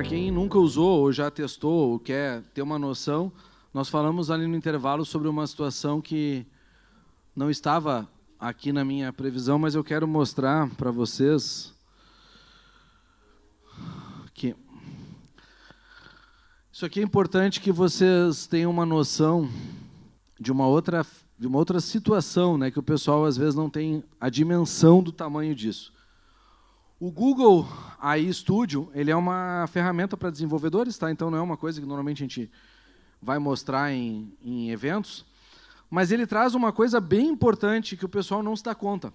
para quem nunca usou ou já testou ou quer ter uma noção, nós falamos ali no intervalo sobre uma situação que não estava aqui na minha previsão, mas eu quero mostrar para vocês que isso aqui é importante, que vocês tenham uma noção de uma outra situação, né, que o pessoal às vezes não tem a dimensão do tamanho disso. O Google AI Studio, ele é uma ferramenta para desenvolvedores, tá? Então não é uma coisa que normalmente a gente vai mostrar em eventos, mas ele traz uma coisa bem importante que o pessoal não se dá conta,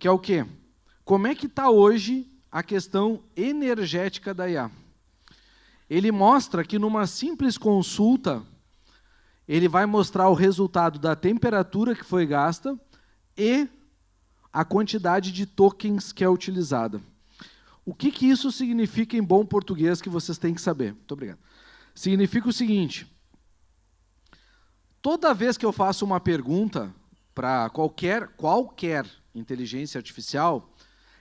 que é o quê? Como é que está hoje a questão energética da IA? Ele mostra que numa simples consulta, ele vai mostrar o resultado da temperatura que foi gasta e a quantidade de tokens que é utilizada. O que isso significa em bom português que vocês têm que saber? Muito obrigado. Significa o seguinte: toda vez que eu faço uma pergunta para qualquer inteligência artificial,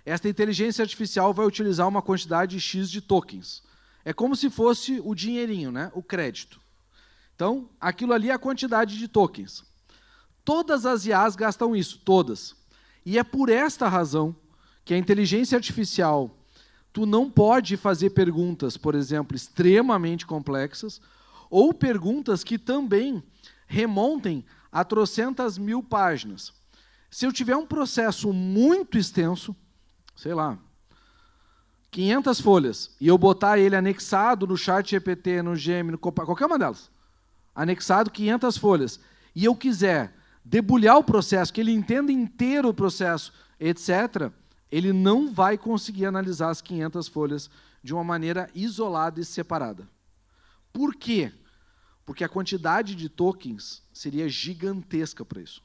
esta inteligência artificial vai utilizar uma quantidade X de tokens. É como se fosse o dinheirinho, né? O crédito. Então, aquilo ali é a quantidade de tokens. Todas as IAs gastam isso, todas. E é por esta razão que a inteligência artificial, tu não pode fazer perguntas, por exemplo, extremamente complexas, ou perguntas que também remontem a trocentas mil páginas. Se eu tiver um processo muito extenso, sei lá, 500 folhas, e eu botar ele anexado no ChatGPT, no Gemini, no qualquer uma delas, anexado 500 folhas, e eu quiser debulhar o processo, que ele entenda inteiro o processo, etc., ele não vai conseguir analisar as 500 folhas de uma maneira isolada e separada. Por quê? Porque a quantidade de tokens seria gigantesca para isso.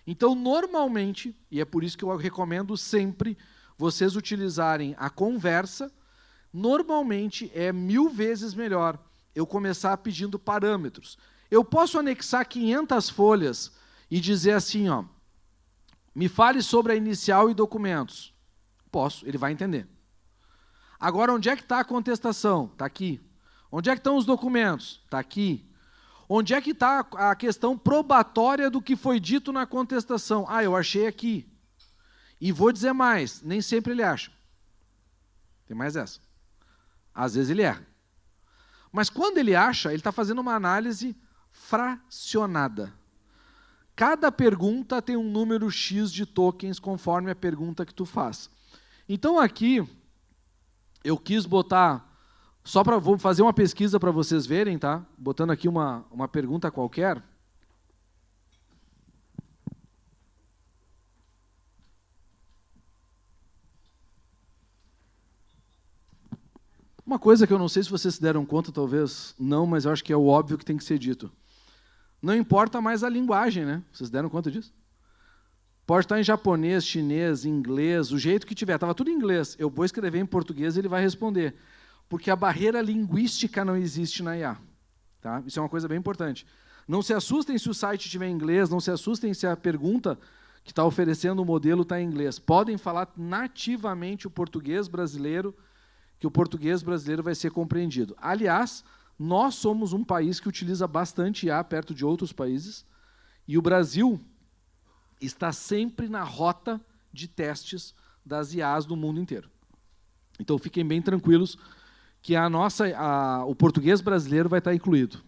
Então, normalmente, e é por isso que eu recomendo sempre vocês utilizarem a conversa, normalmente é 1000 vezes melhor eu começar pedindo parâmetros. Eu posso anexar 500 folhas e dizer assim, ó, me fale sobre a inicial e documentos. Posso, ele vai entender. Agora, onde é que está a contestação? Está aqui. Onde é que estão os documentos? Está aqui. Onde é que está a questão probatória do que foi dito na contestação? Ah, eu achei aqui. E vou dizer mais, nem sempre ele acha. Tem mais essa. Às vezes ele erra. Mas quando ele acha, ele está fazendo uma análise fracionada. Cada pergunta tem um número X de tokens conforme a pergunta que tu faz. Então aqui, eu quis botar, vou fazer uma pesquisa para vocês verem, tá? Botando aqui uma pergunta qualquer. Uma coisa que eu não sei se vocês se deram conta, talvez não, mas eu acho que é o óbvio que tem que ser dito. Não importa mais a linguagem, né? Vocês deram conta disso? Pode estar em japonês, chinês, inglês, o jeito que tiver. Estava tudo em inglês. Eu vou escrever em português e ele vai responder. Porque a barreira linguística não existe na IA. Tá? Isso é uma coisa bem importante. Não se assustem se o site estiver em inglês, não se assustem se a pergunta que está oferecendo o modelo está em inglês. Podem falar nativamente o português brasileiro, que o português brasileiro vai ser compreendido. Aliás, nós somos um país que utiliza bastante IA perto de outros países, e o Brasil está sempre na rota de testes das IAs no mundo inteiro. Então, fiquem bem tranquilos que o português brasileiro vai estar incluído.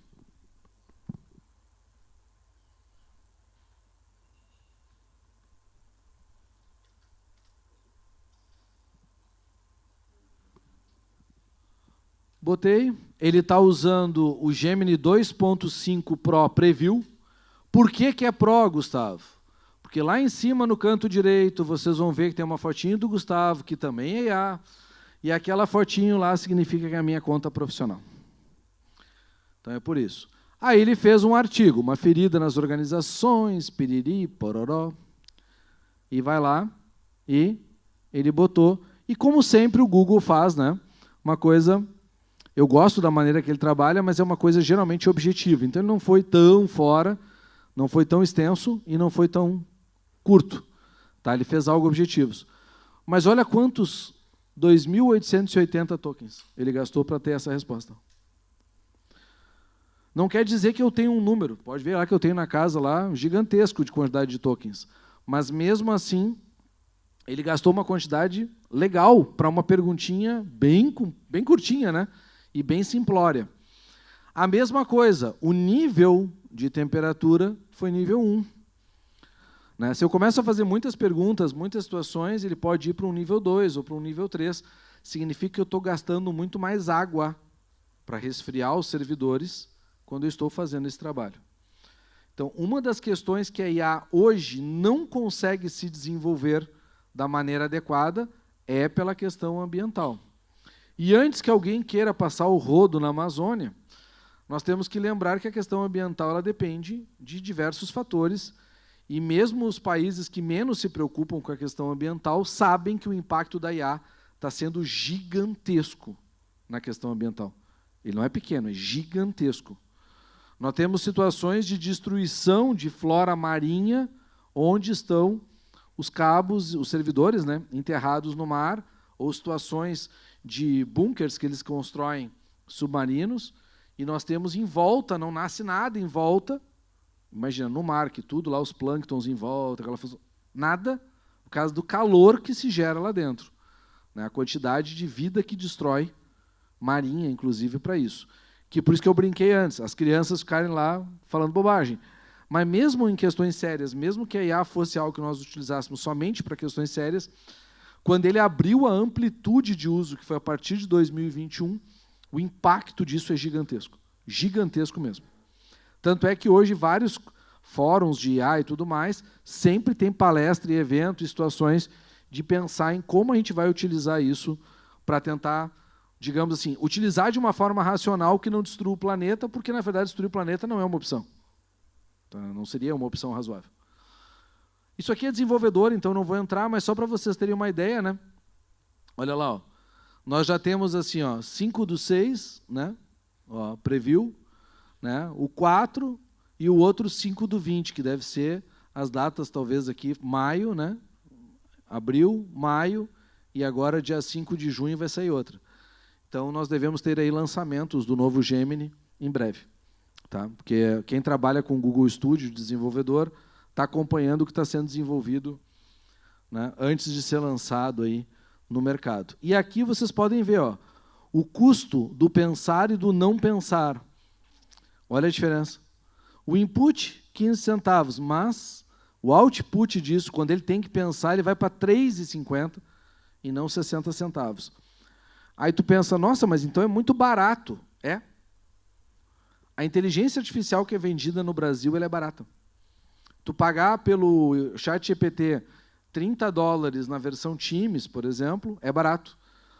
Botei, ele está usando o Gemini 2.5 Pro Preview. Por que é Pro, Gustavo? Porque lá em cima, no canto direito, vocês vão ver que tem uma fotinho do Gustavo, que também é IA, e aquela fotinho lá significa que é a minha conta profissional. Então é por isso. Aí ele fez um artigo, uma ferida nas organizações, piriri, pororó, e vai lá, e ele botou, e como sempre o Google faz, né, uma coisa... Eu gosto da maneira que ele trabalha, mas é uma coisa geralmente objetiva. Então, ele não foi tão fora, não foi tão extenso e não foi tão curto. Tá? Ele fez algo objetivo. Mas olha quantos 2.880 tokens ele gastou para ter essa resposta. Não quer dizer que eu tenho um número, pode ver lá que eu tenho na casa lá, gigantesco de quantidade de tokens, mas mesmo assim, ele gastou uma quantidade legal para uma perguntinha bem curtinha, né? E bem simplória. A mesma coisa, o nível de temperatura foi nível 1. Né? Se eu começo a fazer muitas perguntas, muitas situações, ele pode ir para um nível 2 ou para um nível 3. Significa que eu estou gastando muito mais água para resfriar os servidores quando eu estou fazendo esse trabalho. Então, uma das questões que a IA hoje não consegue se desenvolver da maneira adequada é pela questão ambiental. E antes que alguém queira passar o rodo na Amazônia, nós temos que lembrar que a questão ambiental ela depende de diversos fatores, e mesmo os países que menos se preocupam com a questão ambiental sabem que o impacto da IA está sendo gigantesco na questão ambiental. Ele não é pequeno, é gigantesco. Nós temos situações de destruição de flora marinha, onde estão os cabos, os servidores, né, enterrados no mar, ou situações de bunkers que eles constroem submarinos, e nós temos em volta, não nasce nada em volta, imagina, no mar, que tudo lá, os plânctons em volta, nada, por causa do calor que se gera lá dentro. Né, a quantidade de vida que destrói marinha, inclusive, para isso. Que por isso que eu brinquei antes, as crianças ficarem lá falando bobagem. Mas mesmo em questões sérias, mesmo que a IA fosse algo que nós utilizássemos somente para questões sérias, quando ele abriu a amplitude de uso, que foi a partir de 2021, o impacto disso é gigantesco. Gigantesco mesmo. Tanto é que hoje vários fóruns de IA e tudo mais sempre tem palestra e evento e situações de pensar em como a gente vai utilizar isso para tentar, digamos assim, utilizar de uma forma racional que não destrua o planeta, porque, na verdade, destruir o planeta não é uma opção. Então, não seria uma opção razoável. Isso aqui é desenvolvedor, então não vou entrar, mas só para vocês terem uma ideia, né? Olha lá, ó. Nós já temos assim, ó, 5 do 6, né? Ó, preview, né? O 4 e o outro 5 do 20, que deve ser as datas, talvez aqui, maio, né? Abril, maio, e agora dia 5 de junho vai sair outra. Então, nós devemos ter aí lançamentos do novo Gemini em breve. Tá? Porque quem trabalha com o Google Studio, desenvolvedor, está acompanhando o que está sendo desenvolvido, né, antes de ser lançado aí no mercado. E aqui vocês podem ver, ó, o custo do pensar e do não pensar. Olha a diferença. O input, 15 centavos, mas o output disso, quando ele tem que pensar, ele vai para 3,50 e não 60 centavos. Aí tu pensa, nossa, mas então é muito barato. É. A inteligência artificial que é vendida no Brasil, ela é barata. Tu pagar pelo ChatGPT $30 na versão Teams, por exemplo, é barato.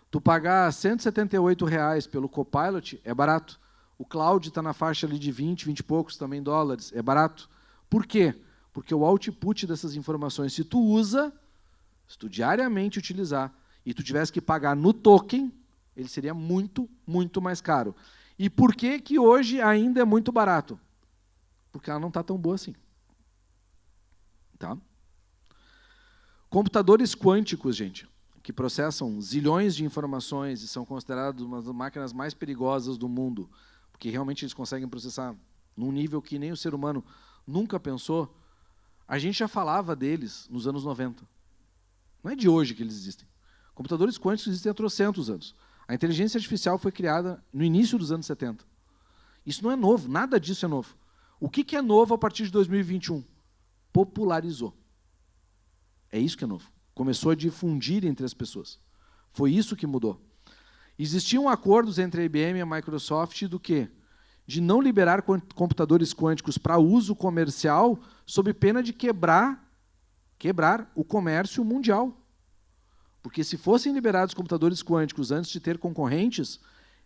Tu pagar R$ 178 pelo Copilot, é barato. O Cloud está na faixa ali de 20 e poucos também dólares, é barato. Por quê? Porque o output dessas informações, se tu usa, se tu diariamente utilizar, e tu tivesse que pagar no token, ele seria muito, muito mais caro. E por que que hoje ainda é muito barato? Porque ela não está tão boa assim. Tá? Computadores quânticos, gente, que processam zilhões de informações e são considerados uma das máquinas mais perigosas do mundo, porque realmente eles conseguem processar num nível que nem o ser humano nunca pensou. A gente já falava deles nos anos 90. Não é de hoje que eles existem. Computadores quânticos existem há trocentos anos. A inteligência artificial foi criada no início dos anos 70. Isso não é novo, nada disso é novo. O que é novo a partir de 2021? Popularizou. É isso que é novo. Começou a difundir entre as pessoas. Foi isso que mudou. Existiam acordos entre a IBM e a Microsoft do quê? De não liberar computadores quânticos para uso comercial sob pena de quebrar o comércio mundial. Porque se fossem liberados computadores quânticos antes de ter concorrentes,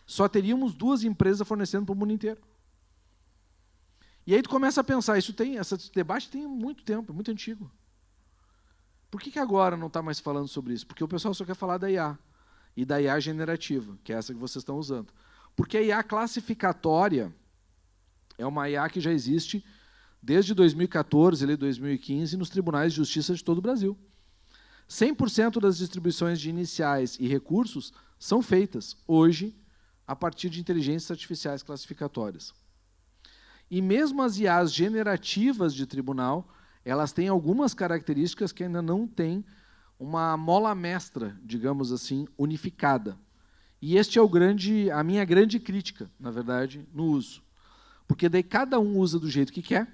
só teríamos 2 empresas fornecendo para o mundo inteiro. E aí tu começa a pensar, esse debate tem muito tempo, é muito antigo. Por que agora não está mais falando sobre isso? Porque o pessoal só quer falar da IA, e da IA generativa, que é essa que vocês estão usando. Porque a IA classificatória é uma IA que já existe desde 2014, 2015, nos tribunais de justiça de todo o Brasil. 100% das distribuições de iniciais e recursos são feitas, hoje, a partir de inteligências artificiais classificatórias. E mesmo as IAs generativas de tribunal, elas têm algumas características que ainda não têm uma mola mestra, digamos assim, unificada. E este é a minha grande crítica, na verdade, no uso. Porque daí cada um usa do jeito que quer,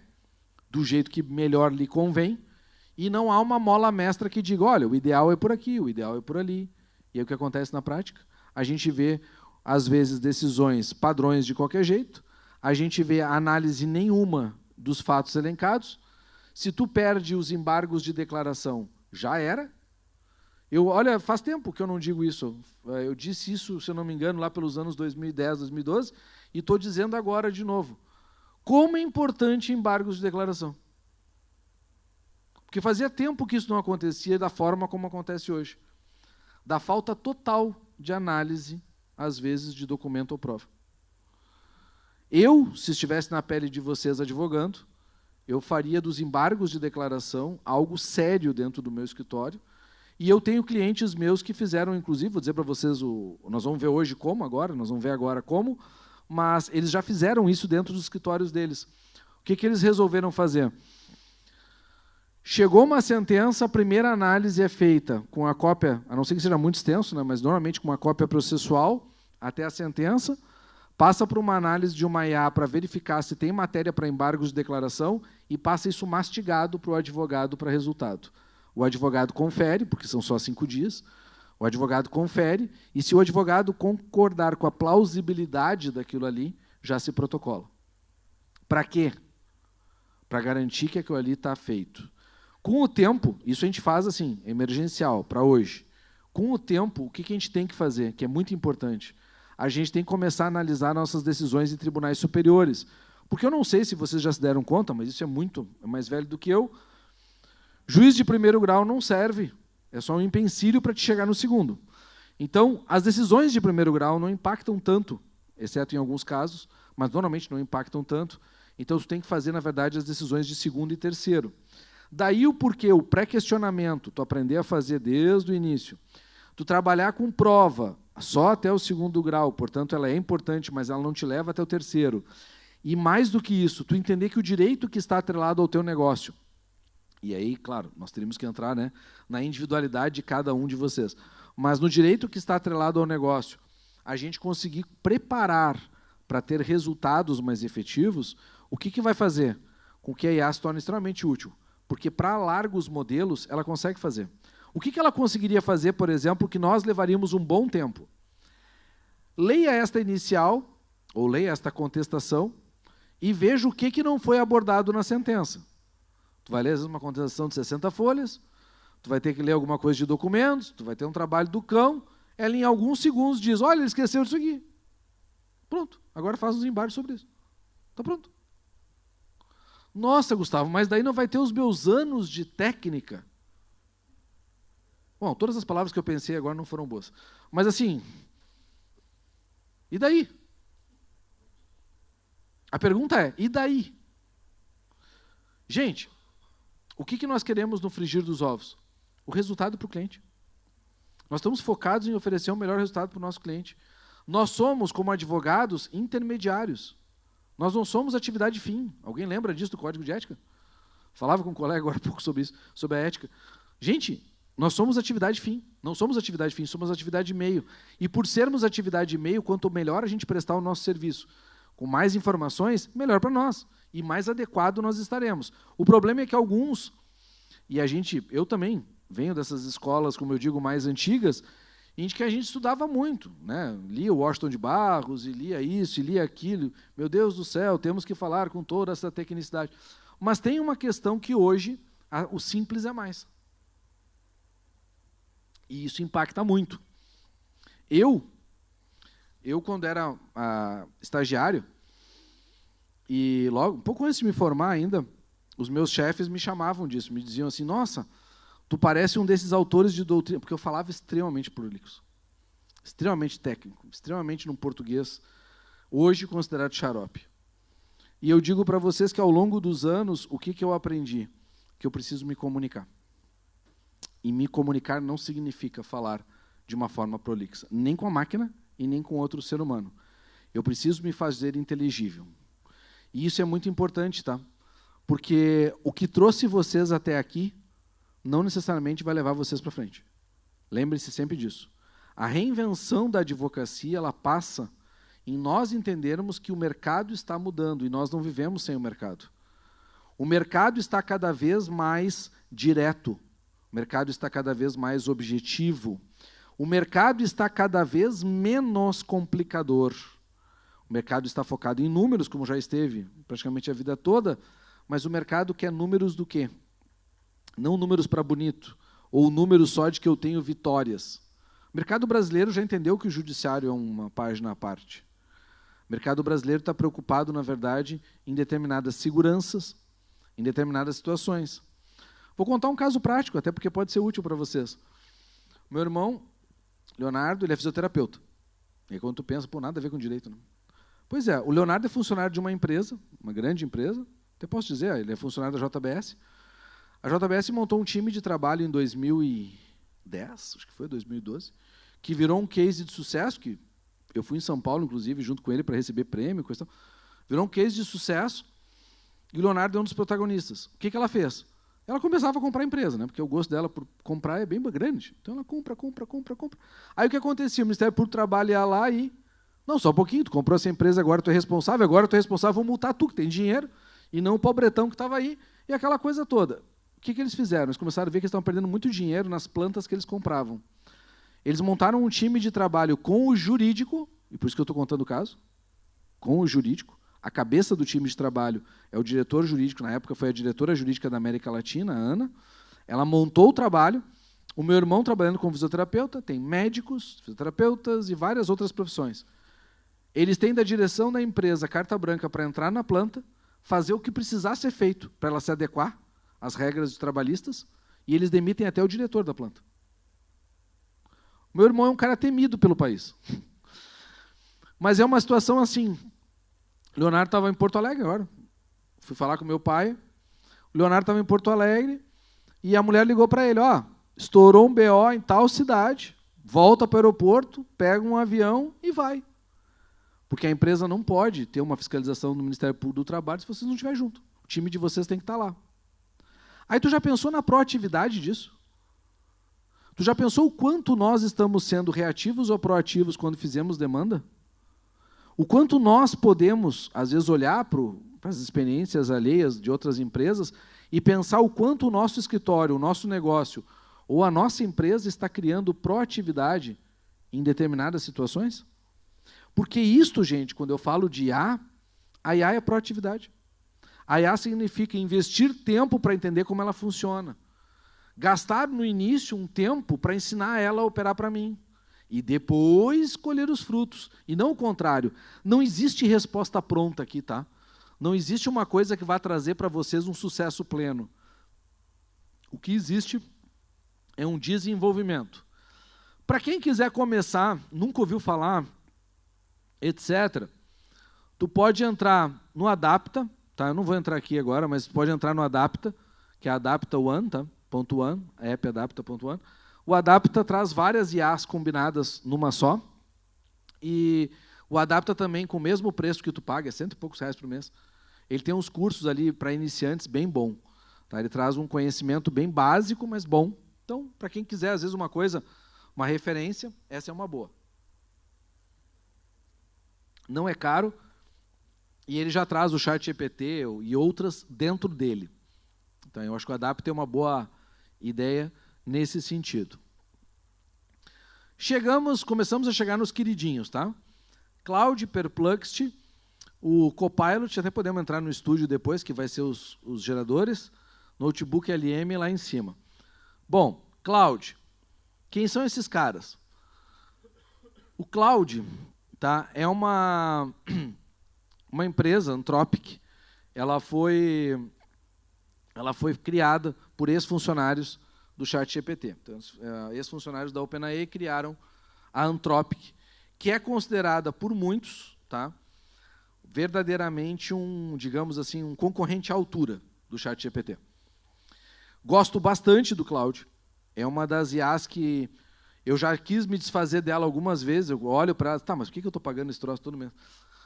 do jeito que melhor lhe convém, e não há uma mola mestra que diga, olha, o ideal é por aqui, o ideal é por ali. E aí o que acontece na prática? A gente vê, às vezes, decisões padrões de qualquer jeito, a gente vê análise nenhuma dos fatos elencados. Se tu perde os embargos de declaração, já era. Olha, faz tempo que eu não digo isso. Eu disse isso, se eu não me engano, lá pelos anos 2010, 2012, e estou dizendo agora de novo. Como é importante embargos de declaração. Porque fazia tempo que isso não acontecia da forma como acontece hoje. Da falta total de análise, às vezes, de documento ou prova. Eu, se estivesse na pele de vocês advogando, eu faria dos embargos de declaração algo sério dentro do meu escritório. E eu tenho clientes meus que fizeram, inclusive, vou dizer para vocês, nós vamos ver hoje como agora, nós vamos ver agora como, mas eles já fizeram isso dentro dos escritórios deles. O que eles resolveram fazer? Chegou uma sentença, a primeira análise é feita com a cópia, a não ser que seja muito extenso, né, mas normalmente com uma cópia processual até a sentença, passa por uma análise de uma IA para verificar se tem matéria para embargos de declaração e passa isso mastigado para o advogado para resultado. O advogado confere, porque são só 5 dias, o advogado confere, e se o advogado concordar com a plausibilidade daquilo ali, já se protocola. Para quê? Para garantir que aquilo ali está feito. Com o tempo, isso a gente faz assim, emergencial, para hoje. Com o tempo, o que a gente tem que fazer, que é muito importante? A gente tem que começar a analisar nossas decisões em tribunais superiores. Porque eu não sei se vocês já se deram conta, mas isso é mais velho do que eu. Juiz de primeiro grau não serve, é só um empecilho para te chegar no segundo. Então, as decisões de primeiro grau não impactam tanto, exceto em alguns casos, mas normalmente não impactam tanto. Então, tu tem que fazer, na verdade, as decisões de segundo e terceiro. Daí o porquê, o pré-questionamento, tu aprender a fazer desde o início. Tu trabalhar com prova só até o segundo grau, portanto, ela é importante, mas ela não te leva até o terceiro. E mais do que isso, tu entender que o direito que está atrelado ao teu negócio, e aí, claro, nós teríamos que entrar, né, na individualidade de cada um de vocês, mas no direito que está atrelado ao negócio, a gente conseguir preparar para ter resultados mais efetivos, o que vai fazer? Com que a IA se torne extremamente útil. Porque para largos modelos, ela consegue fazer. O que ela conseguiria fazer, por exemplo, que nós levaríamos um bom tempo? Leia esta inicial, ou leia esta contestação, e veja o que não foi abordado na sentença. Tu vai ler, às vezes, uma contestação de 60 folhas, tu vai ter que ler alguma coisa de documentos, tu vai ter um trabalho do cão, ela em alguns segundos diz, olha, ele esqueceu disso aqui. Pronto, agora faz os embargos sobre isso. Está pronto. Nossa, Gustavo, mas daí não vai ter os meus anos de técnica. Bom, todas as palavras que eu pensei agora não foram boas. Mas assim, e daí? A pergunta é, e daí? Gente, o que nós queremos no frigir dos ovos? O resultado para o cliente. Nós estamos focados em oferecer o melhor resultado para o nosso cliente. Nós somos, como advogados, intermediários. Nós não somos atividade fim. Alguém lembra disso do Código de Ética? Falava com um colega agora há pouco sobre isso, sobre a ética. Gente, nós somos atividade fim. Não somos atividade fim, somos atividade meio. E por sermos atividade meio, quanto melhor a gente prestar o nosso serviço, com mais informações, melhor para nós. E mais adequado nós estaremos. O problema é que alguns, e eu também venho dessas escolas, como eu digo, mais antigas, em que a gente estudava muito, né? Lia o Washington de Barros, e lia isso, e lia aquilo. Meu Deus do céu, temos que falar com toda essa tecnicidade. Mas tem uma questão que hoje o simples é mais. E isso impacta muito. Eu quando era estagiário, e logo, um pouco antes de me formar ainda, os meus chefes me chamavam disso, me diziam assim, nossa, tu parece um desses autores de doutrina, porque eu falava extremamente prolixo, extremamente técnico, extremamente num português, hoje considerado xarope. E eu digo para vocês que ao longo dos anos, o que eu aprendi? Que eu preciso me comunicar. E me comunicar não significa falar de uma forma prolixa, nem com a máquina e nem com outro ser humano. Eu preciso me fazer inteligível. E isso é muito importante, tá? Porque o que trouxe vocês até aqui não necessariamente vai levar vocês para frente. Lembre-se sempre disso. A reinvenção da advocacia, ela passa em nós entendermos que o mercado está mudando e nós não vivemos sem o mercado. O mercado está cada vez mais direto. O mercado está cada vez mais objetivo. O mercado está cada vez menos complicador. O mercado está focado em números, como já esteve praticamente a vida toda, mas o mercado quer números do quê? Não números para bonito, ou números só de que eu tenho vitórias. O mercado brasileiro já entendeu que o judiciário é uma página à parte. O mercado brasileiro está preocupado, na verdade, em determinadas seguranças, em determinadas situações. Vou contar um caso prático, até porque pode ser útil para vocês. Meu irmão, Leonardo, ele é fisioterapeuta. E aí quando tu pensa, pô, nada a ver com direito, não. Pois é, o Leonardo é funcionário de uma empresa, uma grande empresa, até posso dizer, ele é funcionário da JBS. A JBS montou um time de trabalho em 2010, acho que foi 2012, que virou um case de sucesso, que eu fui em São Paulo, inclusive, junto com ele para receber prêmio, questão. Virou um case de sucesso, e o Leonardo é um dos protagonistas. O que ela fez? Ela começava a comprar a empresa, né? Porque o gosto dela por comprar é bem grande. Então ela compra. Aí o que acontecia? O Ministério Público do Trabalho ia lá e... Não, só um pouquinho, tu comprou essa empresa, agora tu é responsável, vou multar tu, que tem dinheiro, e não o pobretão que estava aí, e aquela coisa toda. O que eles fizeram? Eles começaram a ver que eles estavam perdendo muito dinheiro nas plantas que eles compravam. Eles montaram um time de trabalho com o jurídico, e por isso que eu estou contando o caso, com o jurídico. A cabeça do time de trabalho é o diretor jurídico, na época foi a diretora jurídica da América Latina, a Ana. Ela montou o trabalho, o meu irmão trabalhando como fisioterapeuta, tem médicos, fisioterapeutas e várias outras profissões. Eles têm da direção da empresa carta branca para entrar na planta, fazer o que precisar ser feito para ela se adequar às regras trabalhistas, e eles demitem até o diretor da planta. O meu irmão é um cara temido pelo país. Mas é uma situação assim. O Leonardo estava em Porto Alegre agora. Fui falar com meu pai. O Leonardo estava em Porto Alegre e a mulher ligou para ele, estourou um BO em tal cidade, volta para o aeroporto, pega um avião e vai. Porque a empresa não pode ter uma fiscalização do Ministério Público do Trabalho se vocês não estiverem junto. O time de vocês tem que estar lá. Aí tu já pensou na proatividade disso? Tu já pensou o quanto nós estamos sendo reativos ou proativos quando fizemos demanda? O quanto nós podemos, às vezes, olhar para as experiências alheias de outras empresas e pensar o quanto o nosso escritório, o nosso negócio ou a nossa empresa está criando proatividade em determinadas situações? Porque isto, gente, quando eu falo de IA, a IA é proatividade. A IA significa investir tempo para entender como ela funciona. Gastar no início um tempo para ensinar ela a operar para mim. E depois colher os frutos. E não o contrário. Não existe resposta pronta aqui, tá? Não existe uma coisa que vai trazer para vocês um sucesso pleno. O que existe é um desenvolvimento. Para quem quiser começar, nunca ouviu falar, etc., tu pode entrar no Adapta, tá? Eu não vou entrar aqui agora, mas tu pode entrar no Adapta, que é Adapta One, tá? .one, a app Adapta.one. O Adapta traz várias IAs combinadas numa só, e o Adapta também, com o mesmo preço que tu paga, é R$100 e poucos por mês, ele tem uns cursos ali para iniciantes bem bom. Tá? Ele traz um conhecimento bem básico, mas bom. Então, para quem quiser, às vezes, uma coisa, uma referência, essa é uma boa. Não é caro, e ele já traz o ChatGPT e outras dentro dele. Então, eu acho que o Adapta é uma boa ideia nesse sentido. Começamos a chegar nos queridinhos, tá? Cloud, Perplexity, o Copilot, até podemos entrar no estúdio depois, que vai ser os geradores, Notebook LM lá em cima. Bom, Cloud. Quem são esses caras? O Cloud, tá, é uma empresa, Anthropic, ela foi criada por ex-funcionários do ChatGPT. Então, ex-funcionários da OpenAI criaram a Anthropic, que é considerada por muitos, tá, verdadeiramente digamos assim, um concorrente à altura do ChatGPT. Gosto bastante do Cloud. É uma das IAs que eu já quis me desfazer dela algumas vezes. Eu olho para ela, tá, mas por que eu estou pagando esse troço todo mês?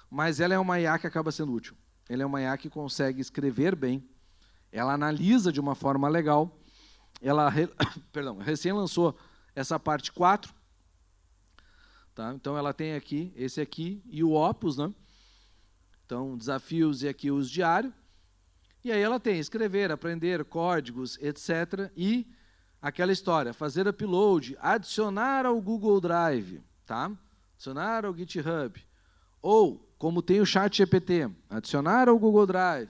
Mas ela é uma IA que acaba sendo útil. Ela é uma IA que consegue escrever bem, ela analisa de uma forma legal. Ela recém lançou essa parte 4. Tá? Então, ela tem aqui, esse aqui, e o Opus, né? Então, desafios e aqui os diários. E aí ela tem escrever, aprender, códigos, etc. E aquela história, fazer upload, adicionar ao Google Drive, tá? Adicionar ao GitHub. Ou, como tem o ChatGPT, adicionar ao Google Drive,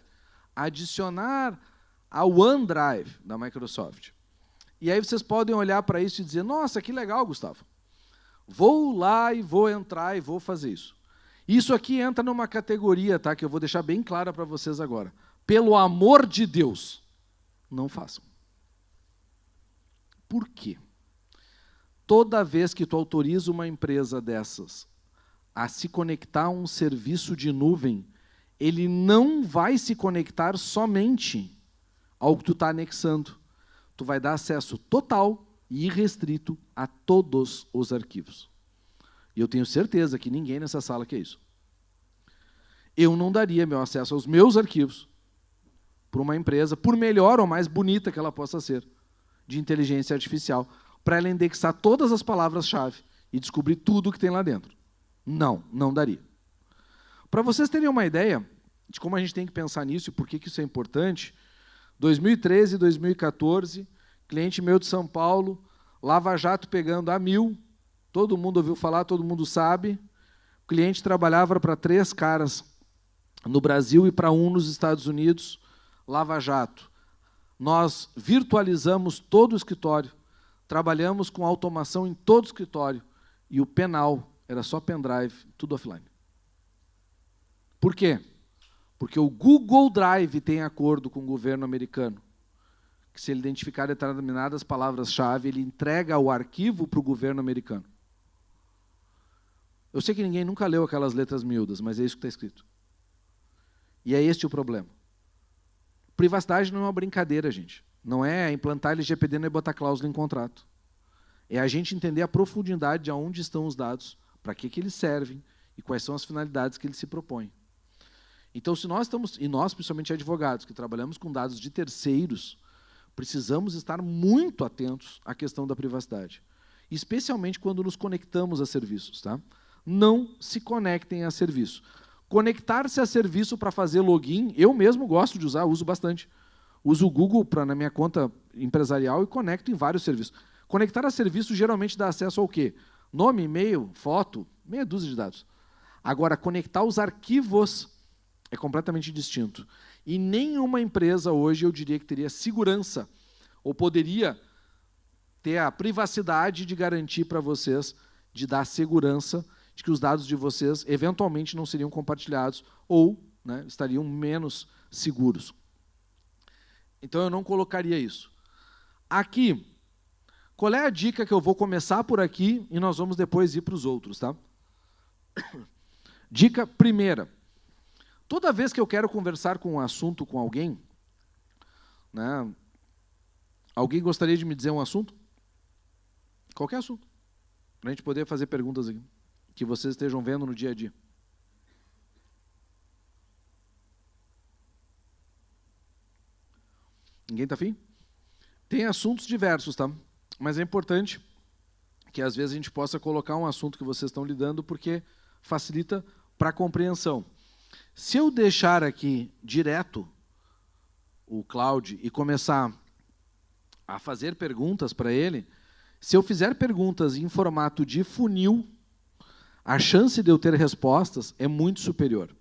adicionar ao OneDrive da Microsoft. E aí vocês podem olhar para isso e dizer, nossa, que legal, Gustavo. Vou lá e vou entrar e vou fazer isso. Isso aqui entra numa categoria, tá, que eu vou deixar bem clara para vocês agora. Pelo amor de Deus, não façam. Por quê? Toda vez que tu autoriza uma empresa dessas a se conectar a um serviço de nuvem, ele não vai se conectar somente ao que tu está anexando. Tu vai dar acesso total e irrestrito a todos os arquivos. E eu tenho certeza que ninguém nessa sala quer isso. Eu não daria meu acesso aos meus arquivos para uma empresa, por melhor ou mais bonita que ela possa ser, de inteligência artificial, para ela indexar todas as palavras-chave e descobrir tudo o que tem lá dentro. Não, não daria. Para vocês terem uma ideia de como a gente tem que pensar nisso e por que isso é importante, 2013 e 2014, cliente meu de São Paulo, Lava Jato pegando a 1000, todo mundo ouviu falar, todo mundo sabe, o cliente trabalhava para 3 caras no Brasil e para 1 nos Estados Unidos, Lava Jato. Nós virtualizamos todo o escritório, trabalhamos com automação em todo o escritório, e o penal era só pendrive, tudo offline. Por quê? Porque o Google Drive tem acordo com o governo americano, que se ele identificar determinadas palavras-chave, ele entrega o arquivo para o governo americano. Eu sei que ninguém nunca leu aquelas letras miúdas, mas é isso que está escrito. E é este o problema. Privacidade não é uma brincadeira, gente. Não é implantar LGPD, não é botar cláusula em contrato. É a gente entender a profundidade de onde estão os dados, para que eles servem e quais são as finalidades que eles se propõem. Então, se nós estamos, e nós, principalmente advogados, que trabalhamos com dados de terceiros, precisamos estar muito atentos à questão da privacidade, especialmente quando nos conectamos a serviços. Tá? Não se conectem a serviço. Conectar-se a serviço para fazer login, eu mesmo gosto de usar, uso bastante. Uso o Google na minha conta empresarial e conecto em vários serviços. Conectar a serviço geralmente dá acesso ao quê? Nome, e-mail, foto, meia dúzia de dados. Agora, conectar os arquivos é completamente distinto. E nenhuma empresa hoje, eu diria que teria segurança, ou poderia ter a privacidade de garantir para vocês, de dar segurança de que os dados de vocês, eventualmente, não seriam compartilhados, ou estariam menos seguros. Então, eu não colocaria isso. Aqui, qual é a dica que eu vou começar por aqui, e nós vamos depois ir para os outros, tá? Dica primeira. Toda vez que eu quero conversar com um assunto com alguém, alguém gostaria de me dizer um assunto? Qualquer assunto. Para a gente poder fazer perguntas aqui, que vocês estejam vendo no dia a dia. Ninguém está afim? Tem assuntos diversos, tá? Mas é importante que às vezes a gente possa colocar um assunto que vocês estão lidando, porque facilita para a compreensão. Se eu deixar aqui direto o Cláudio e começar a fazer perguntas para ele, se eu fizer perguntas em formato de funil, a chance de eu ter respostas é muito superior.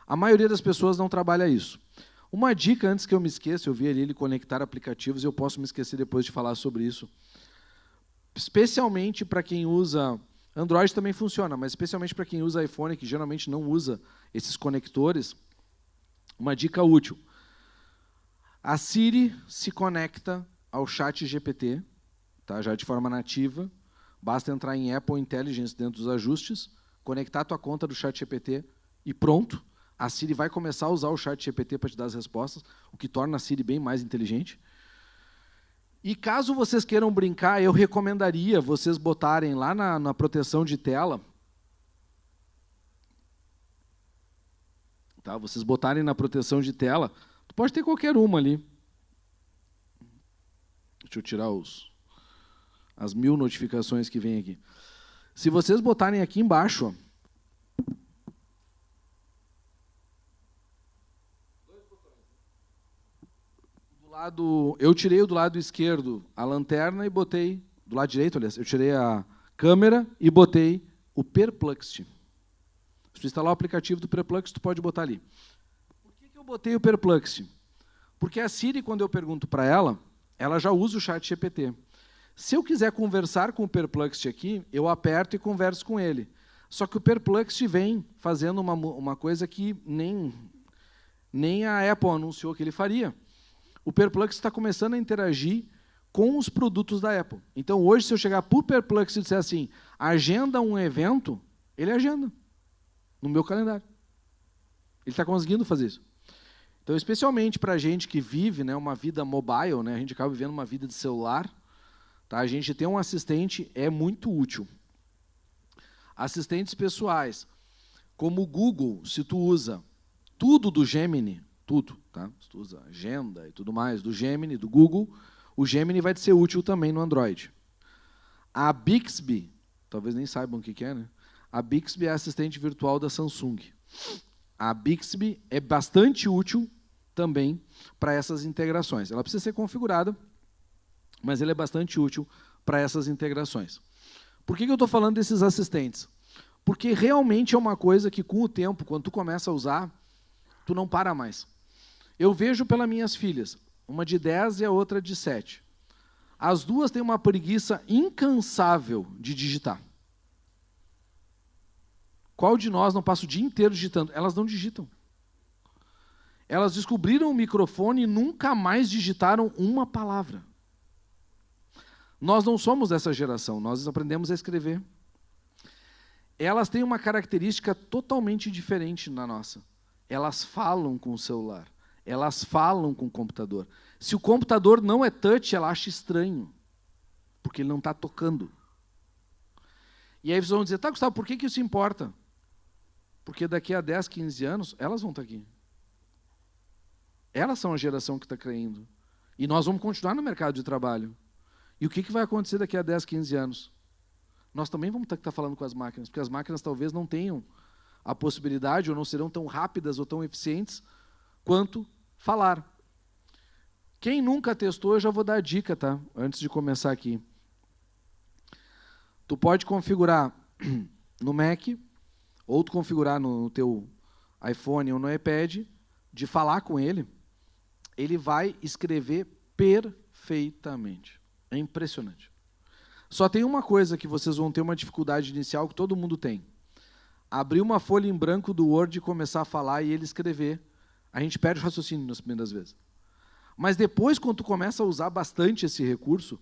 A maioria das pessoas não trabalha isso. Uma dica, antes que eu me esqueça, eu vi ali ele conectar aplicativos, e eu posso me esquecer depois de falar sobre isso. Especialmente para quem usa... Android também funciona, mas especialmente para quem usa iPhone, que geralmente não usa esses conectores, uma dica útil. A Siri se conecta ao ChatGPT, tá, já de forma nativa. Basta entrar em Apple Intelligence dentro dos ajustes, conectar a tua conta do ChatGPT e pronto. A Siri vai começar a usar o ChatGPT para te dar as respostas, o que torna a Siri bem mais inteligente. E caso vocês queiram brincar, eu recomendaria vocês botarem lá na proteção de tela, tá? Vocês botarem na proteção de tela, pode ter qualquer uma ali. Deixa eu tirar as 1000 notificações que vem aqui. Se vocês botarem aqui embaixo, ó, eu tirei do lado esquerdo a lanterna e botei, do lado direito, aliás, eu tirei a câmera e botei o Perplexity. Se tu instalar o aplicativo do Perplexity, tu pode botar ali. Por que eu botei o Perplexity? Porque a Siri, quando eu pergunto para ela já usa o chat GPT. Se eu quiser conversar com o Perplexity aqui, eu aperto e converso com ele. Só que o Perplexity vem fazendo uma coisa que nem a Apple anunciou que ele faria. O Perplexity está começando a interagir com os produtos da Apple. Então, hoje, se eu chegar para o Perplexity e disser assim, agenda um evento, ele agenda no meu calendário. Ele está conseguindo fazer isso. Então, especialmente para a gente que vive, né, uma vida mobile, né, a gente acaba vivendo uma vida de celular, tá, a gente ter um assistente é muito útil. Assistentes pessoais, como o Google, se tu usa tudo do Gemini, tudo, tá? Se tu usa agenda e tudo mais do Gemini, do Google, o Gemini vai te ser útil também no Android. A Bixby, talvez nem saibam o que é, né? A Bixby é a assistente virtual da Samsung. A Bixby é bastante útil também para essas integrações. Ela precisa ser configurada, mas ela é bastante útil para essas integrações. Por que eu estou falando desses assistentes? Porque realmente é uma coisa que, com o tempo, quando tu começa a usar, tu não para mais. Eu vejo pelas minhas filhas, uma de 10 e a outra de 7. As duas têm uma preguiça incansável de digitar. Qual de nós não passa o dia inteiro digitando? Elas não digitam. Elas descobriram o microfone e nunca mais digitaram uma palavra. Nós não somos dessa geração, nós aprendemos a escrever. Elas têm uma característica totalmente diferente da nossa. Elas falam com o celular. Elas falam com o computador. Se o computador não é touch, ela acha estranho, porque ele não está tocando. E aí vocês vão dizer, tá, Gustavo, por que isso importa? Porque daqui a 10, 15 anos, elas vão estar aqui. Elas são a geração que está caindo. E nós vamos continuar no mercado de trabalho. E o que vai acontecer daqui a 10, 15 anos? Nós também vamos ter que estar falando com as máquinas, porque as máquinas talvez não tenham a possibilidade, ou não serão tão rápidas ou tão eficientes quanto falar. Quem nunca testou, eu já vou dar a dica, tá? Antes de começar aqui. Tu pode configurar no Mac, ou tu configurar no teu iPhone ou no iPad, de falar com ele, ele vai escrever perfeitamente. É impressionante. Só tem uma coisa que vocês vão ter uma dificuldade inicial que todo mundo tem. Abrir uma folha em branco do Word e começar a falar e ele escrever. A gente perde o raciocínio nas primeiras vezes. Mas depois, quando tu começa a usar bastante esse recurso,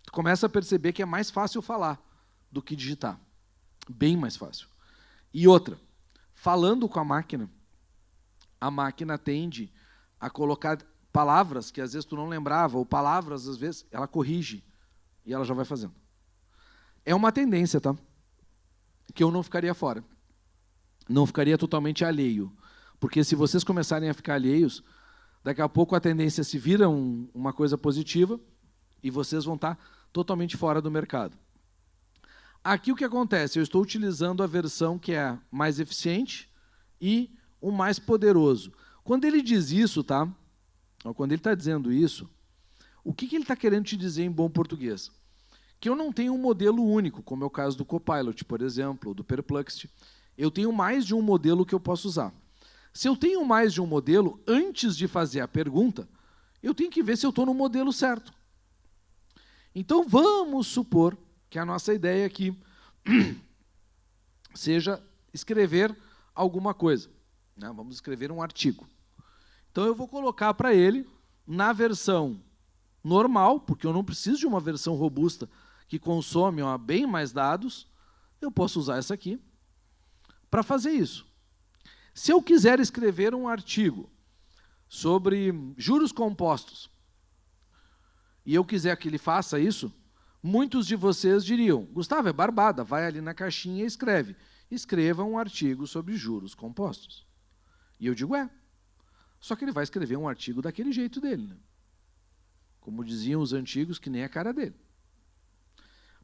tu começa a perceber que é mais fácil falar do que digitar. Bem mais fácil. E outra, falando com a máquina tende a colocar palavras que às vezes tu não lembrava, ou palavras, às vezes, ela corrige e ela já vai fazendo. É uma tendência, tá? Que eu não ficaria fora. Não ficaria totalmente alheio. Porque se vocês começarem a ficar alheios, daqui a pouco a tendência se vira uma coisa positiva e vocês vão estar totalmente fora do mercado. Aqui o que acontece? Eu estou utilizando a versão que é mais eficiente e o mais poderoso. Quando ele diz isso, tá? Quando ele está dizendo isso, o que ele está querendo te dizer em bom português? Que eu não tenho um modelo único, como é o caso do Copilot, por exemplo, ou do Perplexity. Eu tenho mais de um modelo que eu posso usar. Se eu tenho mais de um modelo, antes de fazer a pergunta, eu tenho que ver se eu estou no modelo certo. Então, vamos supor que a nossa ideia aqui seja escrever alguma coisa. Né? Vamos escrever um artigo. Então, eu vou colocar para ele, na versão normal, porque eu não preciso de uma versão robusta que consome bem mais dados, eu posso usar essa aqui para fazer isso. Se eu quiser escrever um artigo sobre juros compostos, e eu quiser que ele faça isso, muitos de vocês diriam, Gustavo, é barbada, vai ali na caixinha e escreve. Escreva um artigo sobre juros compostos. E eu digo, só que ele vai escrever um artigo daquele jeito dele, né? Como diziam os antigos, que nem a cara dele.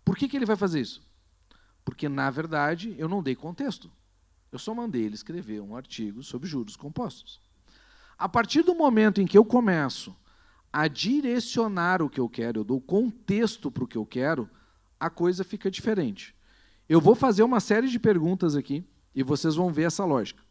Por que ele vai fazer isso? Porque, na verdade, eu não dei contexto. Eu só mandei ele escrever um artigo sobre juros compostos. A partir do momento em que eu começo a direcionar o que eu quero, eu dou contexto para o que eu quero, a coisa fica diferente. Eu vou fazer uma série de perguntas aqui e vocês vão ver essa lógica.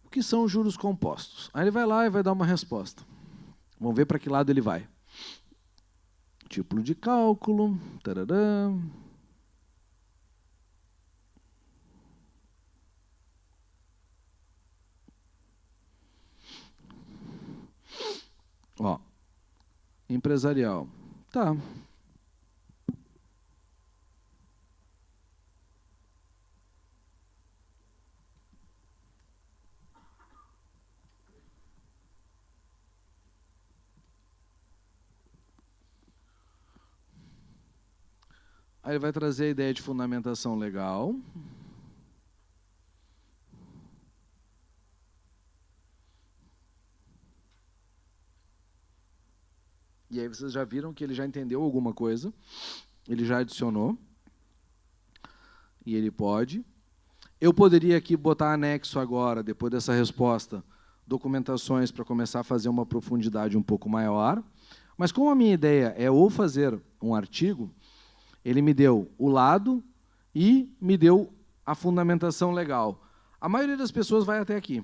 O que são os juros compostos? Aí ele vai lá e vai dar uma resposta. Vamos ver para que lado ele vai. Tipo de cálculo. Tarará. Ó, empresarial. Tá. Aí ele vai trazer a ideia de fundamentação legal. E aí vocês já viram que ele já entendeu alguma coisa, ele já adicionou, e ele pode. Eu poderia aqui botar anexo agora, depois dessa resposta, documentações para começar a fazer uma profundidade um pouco maior, mas como a minha ideia é ou fazer um artigo, ele me deu o lado e me deu a fundamentação legal. A maioria das pessoas vai até aqui.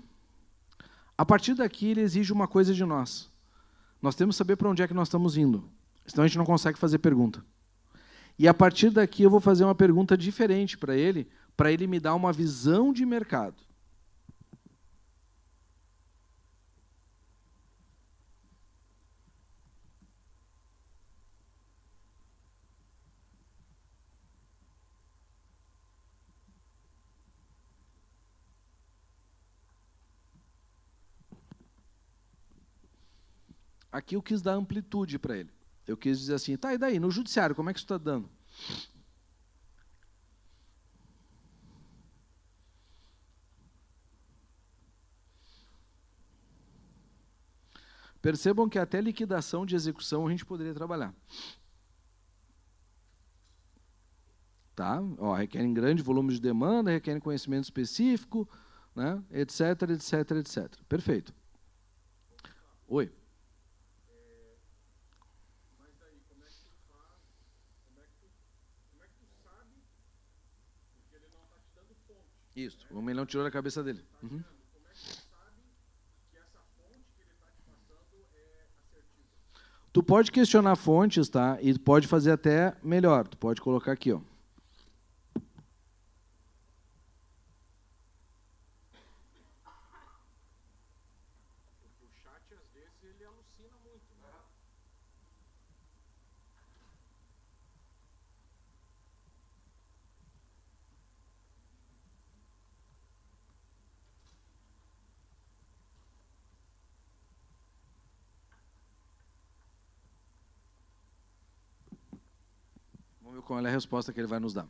A partir daqui, ele exige uma coisa de nós. Nós temos que saber para onde é que nós estamos indo. Senão a gente não consegue fazer pergunta. E a partir daqui eu vou fazer uma pergunta diferente para ele me dar uma visão de mercado. Aqui eu quis dar amplitude para ele. Eu quis dizer assim, tá, e daí? No judiciário, como é que isso está dando? Percebam que até liquidação de execução a gente poderia trabalhar. Tá? Ó, requerem grande volume de demanda, requerem conhecimento específico, né? Etc, etc, etc. Perfeito. Oi. Isso, o melhão tirou da cabeça dele. Uhum. Tu pode questionar fontes, tá? E pode fazer até melhor. Tu pode colocar aqui, ó. O chat, às vezes, ele alucina muito, né? Vamos ver qual é a resposta que ele vai nos dar.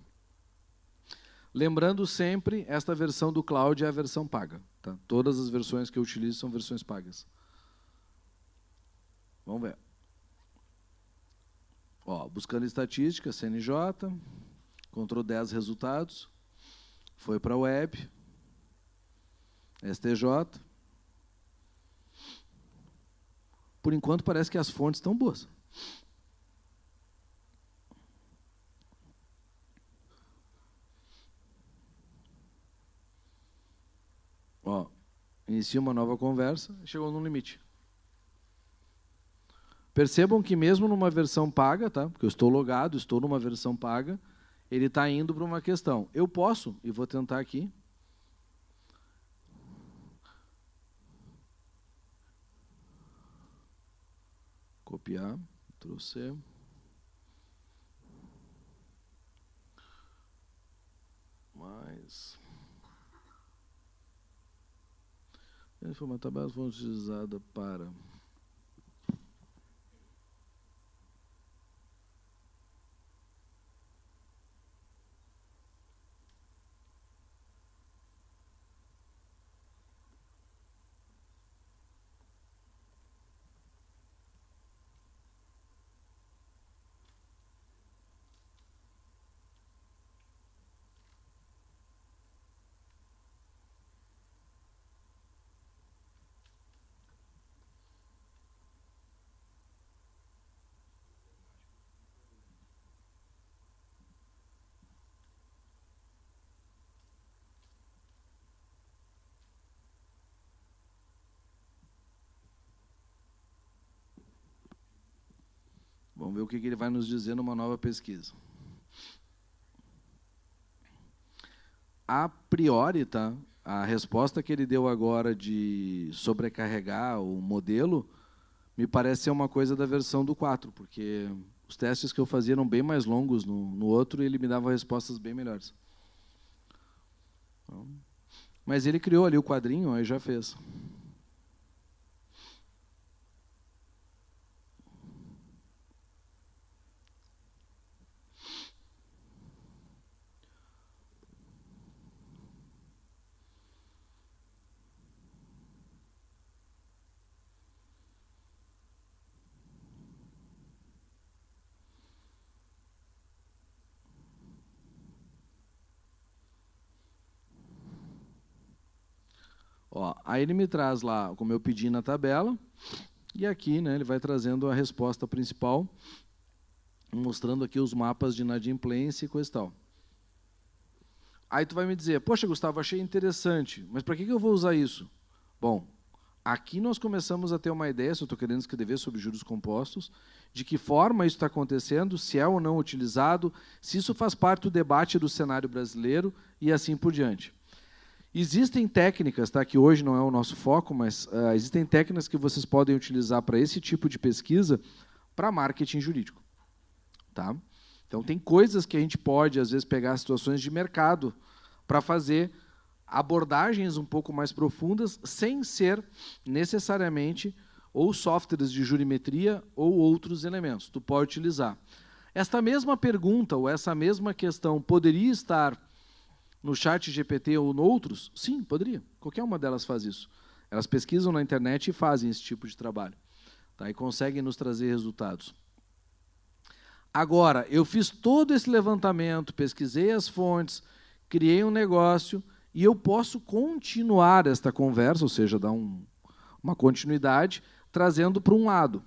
Lembrando sempre, esta versão do cloud é a versão paga. Tá? Todas as versões que eu utilizo são versões pagas. Vamos ver. Ó, buscando estatística, CNJ, encontrou 10 resultados, foi para a web, STJ. Por enquanto parece que as fontes estão boas. Ó, inicia uma nova conversa, chegou no limite. Percebam que mesmo numa versão paga, tá? Porque eu estou logado, estou numa versão paga, ele está indo para uma questão. Eu posso, e vou tentar aqui. Copiar, trouxe. Foi uma tabela que foi utilizada para... Vamos ver o que ele vai nos dizer numa nova pesquisa. A priori, tá? A resposta que ele deu agora de sobrecarregar o modelo me parece ser uma coisa da versão do 4, porque os testes que eu fazia eram bem mais longos no outro e ele me dava respostas bem melhores. Então, mas ele criou ali o quadrinho, aí já fez. Ó, aí ele me traz lá, como eu pedi na tabela, e aqui, né, ele vai trazendo a resposta principal, mostrando aqui os mapas de inadimplência e coisa e tal. Aí tu vai me dizer, poxa, Gustavo, achei interessante, mas para que eu vou usar isso? Bom, aqui nós começamos a ter uma ideia, se eu estou querendo escrever sobre juros compostos, de que forma isso está acontecendo, se é ou não utilizado, se isso faz parte do debate do cenário brasileiro e assim por diante. Existem técnicas, tá, que hoje não é o nosso foco, mas existem técnicas que vocês podem utilizar para esse tipo de pesquisa para marketing jurídico. Tá? Então, tem coisas que a gente pode, às vezes, pegar situações de mercado para fazer abordagens um pouco mais profundas, sem ser necessariamente ou softwares de jurimetria ou outros elementos. Tu pode utilizar. Esta mesma pergunta ou essa mesma questão poderia estar no chat GPT ou em outros? Sim, poderia. Qualquer uma delas faz isso. Elas pesquisam na internet e fazem esse tipo de trabalho. Tá? E conseguem nos trazer resultados. Agora, eu fiz todo esse levantamento, pesquisei as fontes, criei um negócio e eu posso continuar esta conversa, ou seja, dar uma continuidade, trazendo para um lado.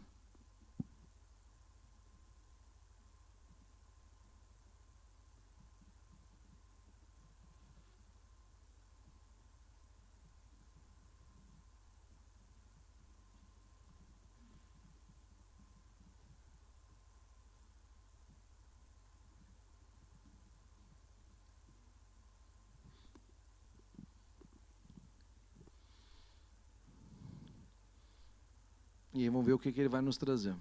E aí vamos ver o que ele vai nos trazer.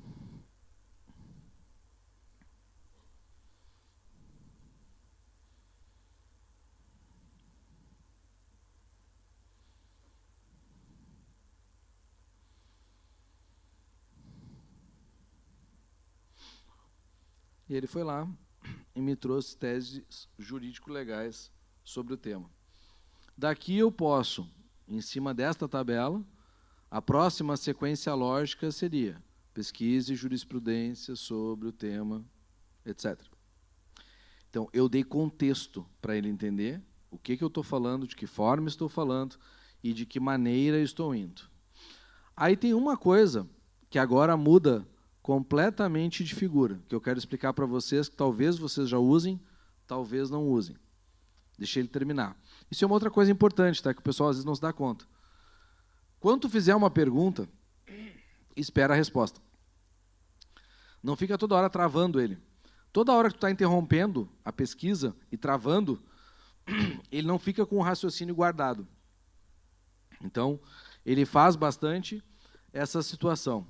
E ele foi lá e me trouxe teses jurídico-legais sobre o tema. Daqui eu posso, em cima desta tabela, a próxima sequência lógica seria pesquisa e jurisprudência sobre o tema, etc. Então, eu dei contexto para ele entender o que eu estou falando, de que forma estou falando e de que maneira estou indo. Aí tem uma coisa que agora muda completamente de figura, que eu quero explicar para vocês, que talvez vocês já usem, talvez não usem. Deixei ele terminar. Isso é uma outra coisa importante, tá? Que o pessoal às vezes não se dá conta. Quando tu fizer uma pergunta, espera a resposta. Não fica toda hora travando ele. Toda hora que tu está interrompendo a pesquisa e travando, ele não fica com o raciocínio guardado. Então, ele faz bastante essa situação.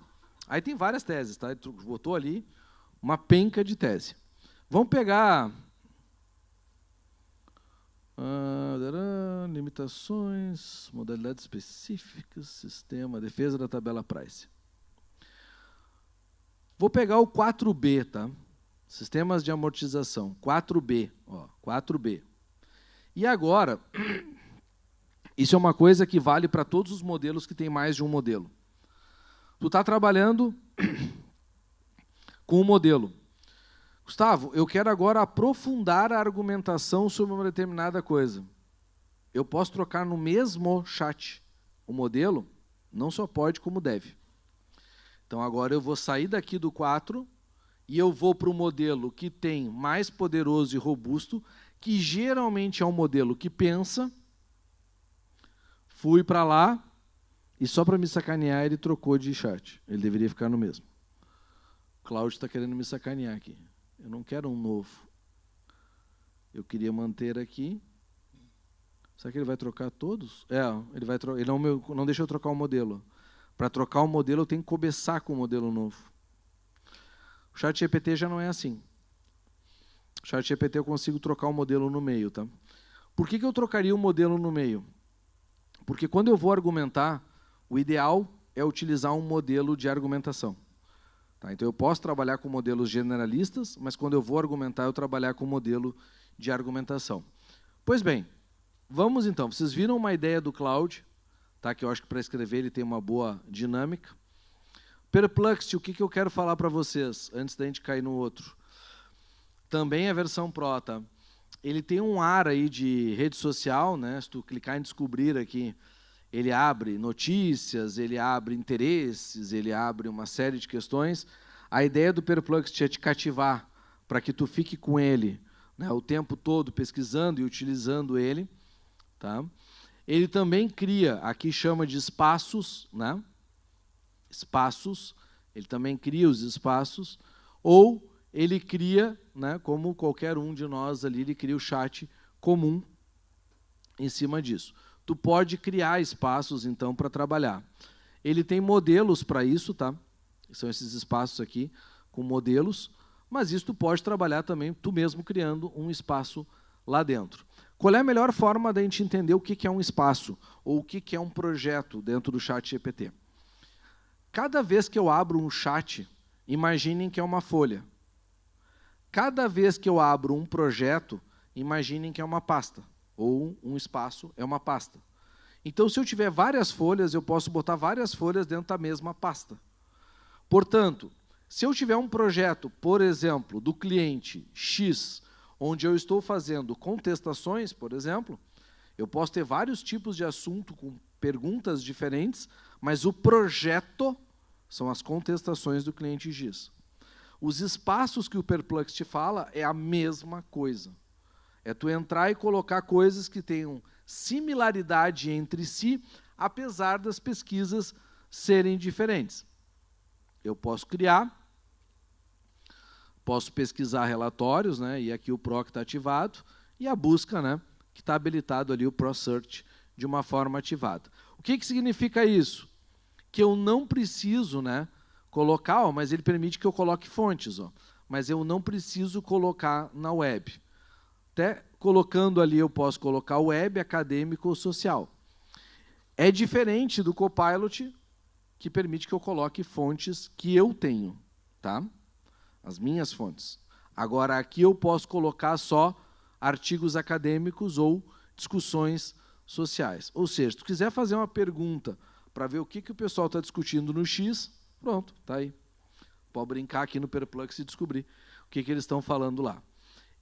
Aí tem várias teses, tá? Tu botou ali uma penca de tese. Vamos pegar Limitações, modalidades específicas, sistema, defesa da tabela price. Vou pegar o 4B, tá? Sistemas de amortização, 4B, ó, 4B. E agora, isso é uma coisa que vale para todos os modelos que tem mais de um modelo. Tu está trabalhando com um modelo. Gustavo, eu quero agora aprofundar a argumentação sobre uma determinada coisa. Eu posso trocar no mesmo chat o modelo? Não só pode, como deve. Então, agora eu vou sair daqui do 4 e eu vou para o modelo que tem mais poderoso e robusto, que geralmente é um modelo que pensa. Fui para lá e só para me sacanear ele trocou de chat. Ele deveria ficar no mesmo. O Cláudio está querendo me sacanear aqui. Eu não quero um novo. Eu queria manter aqui. Será que ele vai trocar todos? Ele vai trocar. Ele não deixa eu trocar o modelo. Para trocar o modelo, eu tenho que começar com o modelo novo. O ChatGPT já não é assim. O ChatGPT eu consigo trocar o modelo no meio, tá? Por que eu trocaria o modelo no meio? Porque quando eu vou argumentar, o ideal é utilizar um modelo de argumentação. Tá? Então eu posso trabalhar com modelos generalistas, mas quando eu vou argumentar, eu trabalhar com modelo de argumentação. Pois bem, vamos então. Vocês viram uma ideia do Cloud, tá? Que eu acho que para escrever ele tem uma boa dinâmica. Perplexity, o que eu quero falar para vocês, antes da gente cair no outro? Também é a versão Pro, tá? Ele tem um ar aí de rede social, né? Se tu clicar em descobrir aqui, ele abre notícias, ele abre interesses, ele abre uma série de questões. A ideia do Perplexity é te cativar para que tu fique com ele, né, o tempo todo pesquisando e utilizando ele. Tá? Ele também cria, aqui chama de espaços, né? Espaços, ele também cria os espaços, ou ele cria, né, como qualquer um de nós ali, ele cria o chat comum em cima disso. Tu pode criar espaços, então, para trabalhar. Ele tem modelos para isso, tá? São esses espaços aqui, com modelos, mas isso tu pode trabalhar também, tu mesmo criando um espaço lá dentro. Qual é a melhor forma da gente entender o que é um espaço, ou o que é um projeto dentro do ChatGPT? Cada vez que eu abro um chat, imaginem que é uma folha. Cada vez que eu abro um projeto, imaginem que é uma pasta, ou um espaço é uma pasta. Então, se eu tiver várias folhas, eu posso botar várias folhas dentro da mesma pasta. Portanto, se eu tiver um projeto, por exemplo, do cliente X, onde eu estou fazendo contestações, por exemplo, eu posso ter vários tipos de assunto com perguntas diferentes, mas o projeto são as contestações do cliente X. Os espaços que o Perplexity fala é a mesma coisa. É tu entrar e colocar coisas que tenham similaridade entre si, apesar das pesquisas serem diferentes. Eu posso criar, posso pesquisar relatórios, né, e aqui o Pro que está ativado, e a busca, né, que está habilitado ali o Pro Search de uma forma ativada. O que significa isso? Que eu não preciso, né, colocar, mas ele permite que eu coloque fontes, mas eu não preciso colocar na web. Até colocando ali eu posso colocar web, acadêmico ou social. É diferente do Copilot, que permite que eu coloque fontes que eu tenho, tá? As minhas fontes. Agora, aqui eu posso colocar só artigos acadêmicos ou discussões sociais. Ou seja, se tu quiser fazer uma pergunta para ver o que o pessoal está discutindo no X, pronto, está aí. Pode brincar aqui no Perplexity e descobrir o que eles estão falando lá.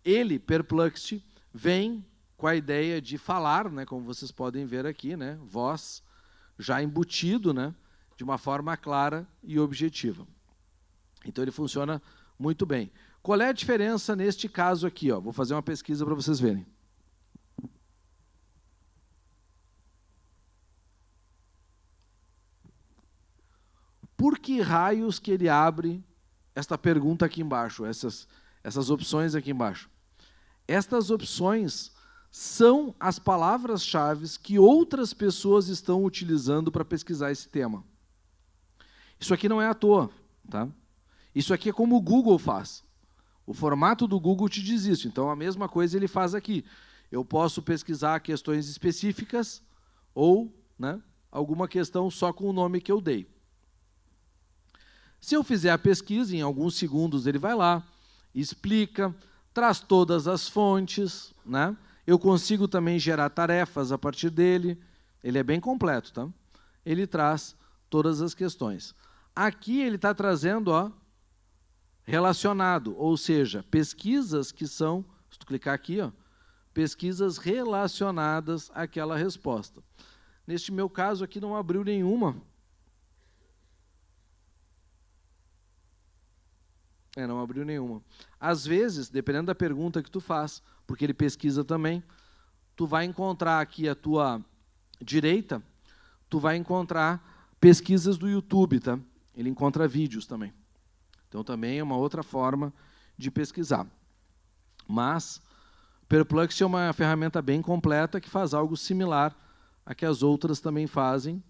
Ele, Perplexity, vem com a ideia de falar, né, como vocês podem ver aqui, né, voz já embutido, né, de uma forma clara e objetiva. Então ele funciona muito bem. Qual é a diferença neste caso aqui? Vou fazer uma pesquisa para vocês verem. Por que raios que ele abre esta pergunta aqui embaixo, essas opções aqui embaixo? Estas opções são as palavras-chave que outras pessoas estão utilizando para pesquisar esse tema. Isso aqui não é à toa, tá? Isso aqui é como o Google faz. O formato do Google te diz isso. Então, a mesma coisa ele faz aqui. Eu posso pesquisar questões específicas ou, né, alguma questão só com o nome que eu dei. Se eu fizer a pesquisa, em alguns segundos ele vai lá, explica, traz todas as fontes, né? Eu consigo também gerar tarefas a partir dele. Ele é bem completo, tá? Ele traz todas as questões. Aqui ele está trazendo, ó, relacionado, ou seja, pesquisas que são, se tu clicar aqui, ó, pesquisas relacionadas àquela resposta. Neste meu caso aqui não abriu nenhuma. Não abriu nenhuma. Às vezes, dependendo da pergunta que tu faz, porque ele pesquisa também, tu vai encontrar aqui à tua direita, tu vai encontrar pesquisas do YouTube, tá? Ele encontra vídeos também. Então, também é uma outra forma de pesquisar. Mas, Perplux é uma ferramenta bem completa que faz algo similar a que as outras também fazem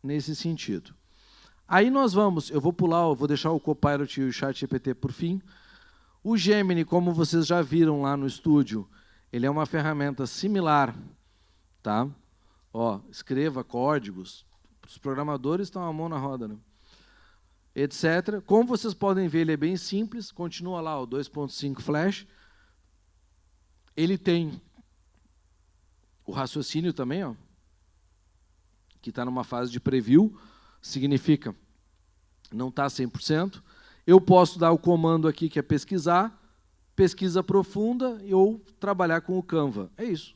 nesse sentido. Aí nós eu vou pular, eu vou deixar o Copilot e o ChatGPT por fim. O Gemini, como vocês já viram lá no estúdio, ele é uma ferramenta similar, tá? Ó, escreva códigos. Os programadores estão a mão na roda, né? Etc. Como vocês podem ver, ele é bem simples, continua lá o 2.5 Flash. Ele tem o raciocínio também, ó, que está numa fase de preview, significa não está 100%. Eu posso dar o comando aqui que é pesquisar, pesquisa profunda ou trabalhar com o Canva. É isso.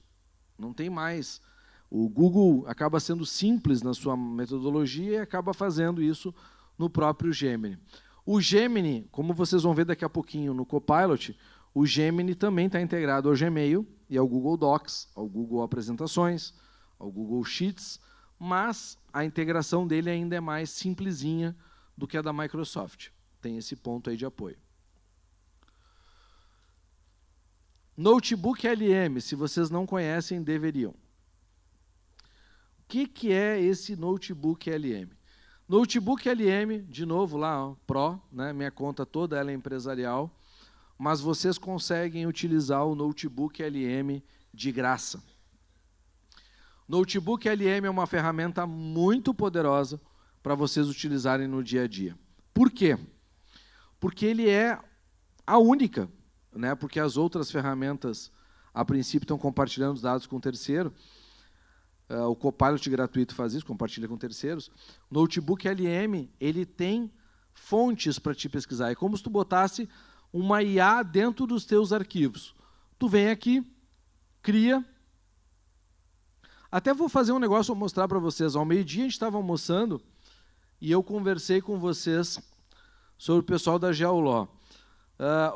Não tem mais. O Google acaba sendo simples na sua metodologia e acaba fazendo isso no próprio Gemini. O Gemini, como vocês vão ver daqui a pouquinho no Copilot, o Gemini também está integrado ao Gmail e ao Google Docs, ao Google Apresentações, ao Google Sheets, mas a integração dele ainda é mais simplesinha do que a da Microsoft. Tem esse ponto aí de apoio. Notebook LM, se vocês não conhecem, deveriam. O que é esse Notebook LM? Notebook LM, de novo lá, ó, Pro, né, minha conta toda ela é empresarial, mas vocês conseguem utilizar o Notebook LM de graça. Notebook LM é uma ferramenta muito poderosa para vocês utilizarem no dia a dia. Por quê? Porque ele é a única, né? Porque as outras ferramentas, a princípio, estão compartilhando os dados com o terceiro. O Copilot gratuito faz isso, compartilha com terceiros. O Notebook LM, ele tem fontes para te pesquisar. É como se tu botasse uma IA dentro dos teus arquivos. Tu vem aqui, cria. Até vou fazer um negócio, vou mostrar para vocês. Ao meio-dia a gente estava almoçando e eu conversei com vocês sobre o pessoal da Geoló.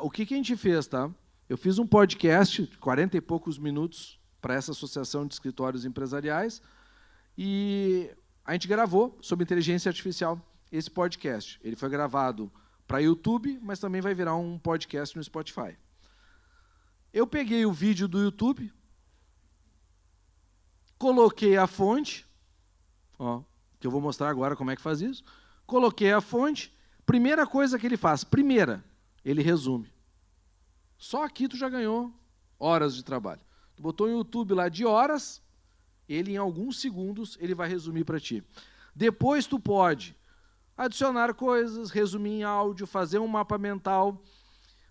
O que a gente fez, tá? Eu fiz um podcast de 40 e poucos minutos para essa associação de escritórios empresariais e a gente gravou sobre inteligência artificial esse podcast. Ele foi gravado para YouTube, mas também vai virar um podcast no Spotify. Eu peguei o vídeo do YouTube, coloquei a fonte, ó, que eu vou mostrar agora como é que faz isso. Coloquei a fonte, primeira coisa que ele faz, ele resume. Só aqui tu já ganhou horas de trabalho. Tu botou no YouTube lá de horas, ele em alguns segundos ele vai resumir para ti. Depois tu pode adicionar coisas, resumir em áudio, fazer um mapa mental.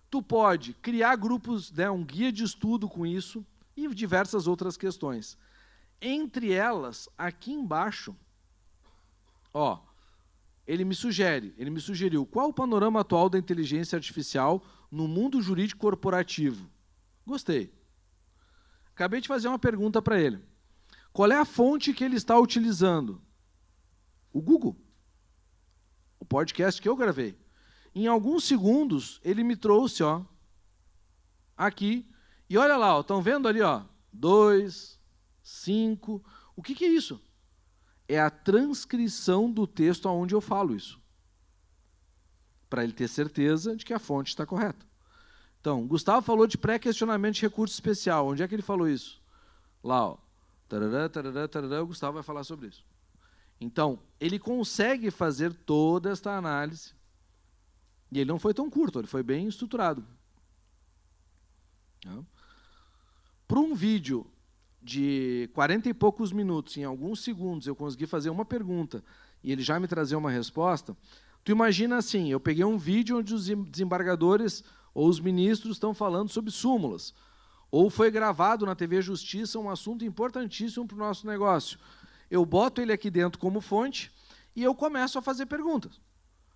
Tu pode criar grupos, né, um guia de estudo com isso e diversas outras questões. Entre elas, aqui embaixo, ó, ele me sugeriu qual o panorama atual da inteligência artificial no mundo jurídico corporativo. Gostei. Acabei de fazer uma pergunta para ele. Qual é a fonte que ele está utilizando? O Google. O podcast que eu gravei. Em alguns segundos, ele me trouxe, ó, aqui, e olha lá, ó, estão vendo ali, ó, 2, 5, o que é isso? É a transcrição do texto aonde eu falo isso, para ele ter certeza de que a fonte está correta. Então, Gustavo falou de pré-questionamento de recurso especial. Onde é que ele falou isso? Lá, ó. Tarará, tarará, tarará, o Gustavo vai falar sobre isso. Então, ele consegue fazer toda esta análise. E ele não foi tão curto, ele foi bem estruturado. Para um vídeo de 40 e poucos minutos, em alguns segundos, eu consegui fazer uma pergunta e ele já me trazer uma resposta, tu imagina assim, eu peguei um vídeo onde os desembargadores ou os ministros estão falando sobre súmulas, ou foi gravado na TV Justiça um assunto importantíssimo para o nosso negócio. Eu boto ele aqui dentro como fonte e eu começo a fazer perguntas.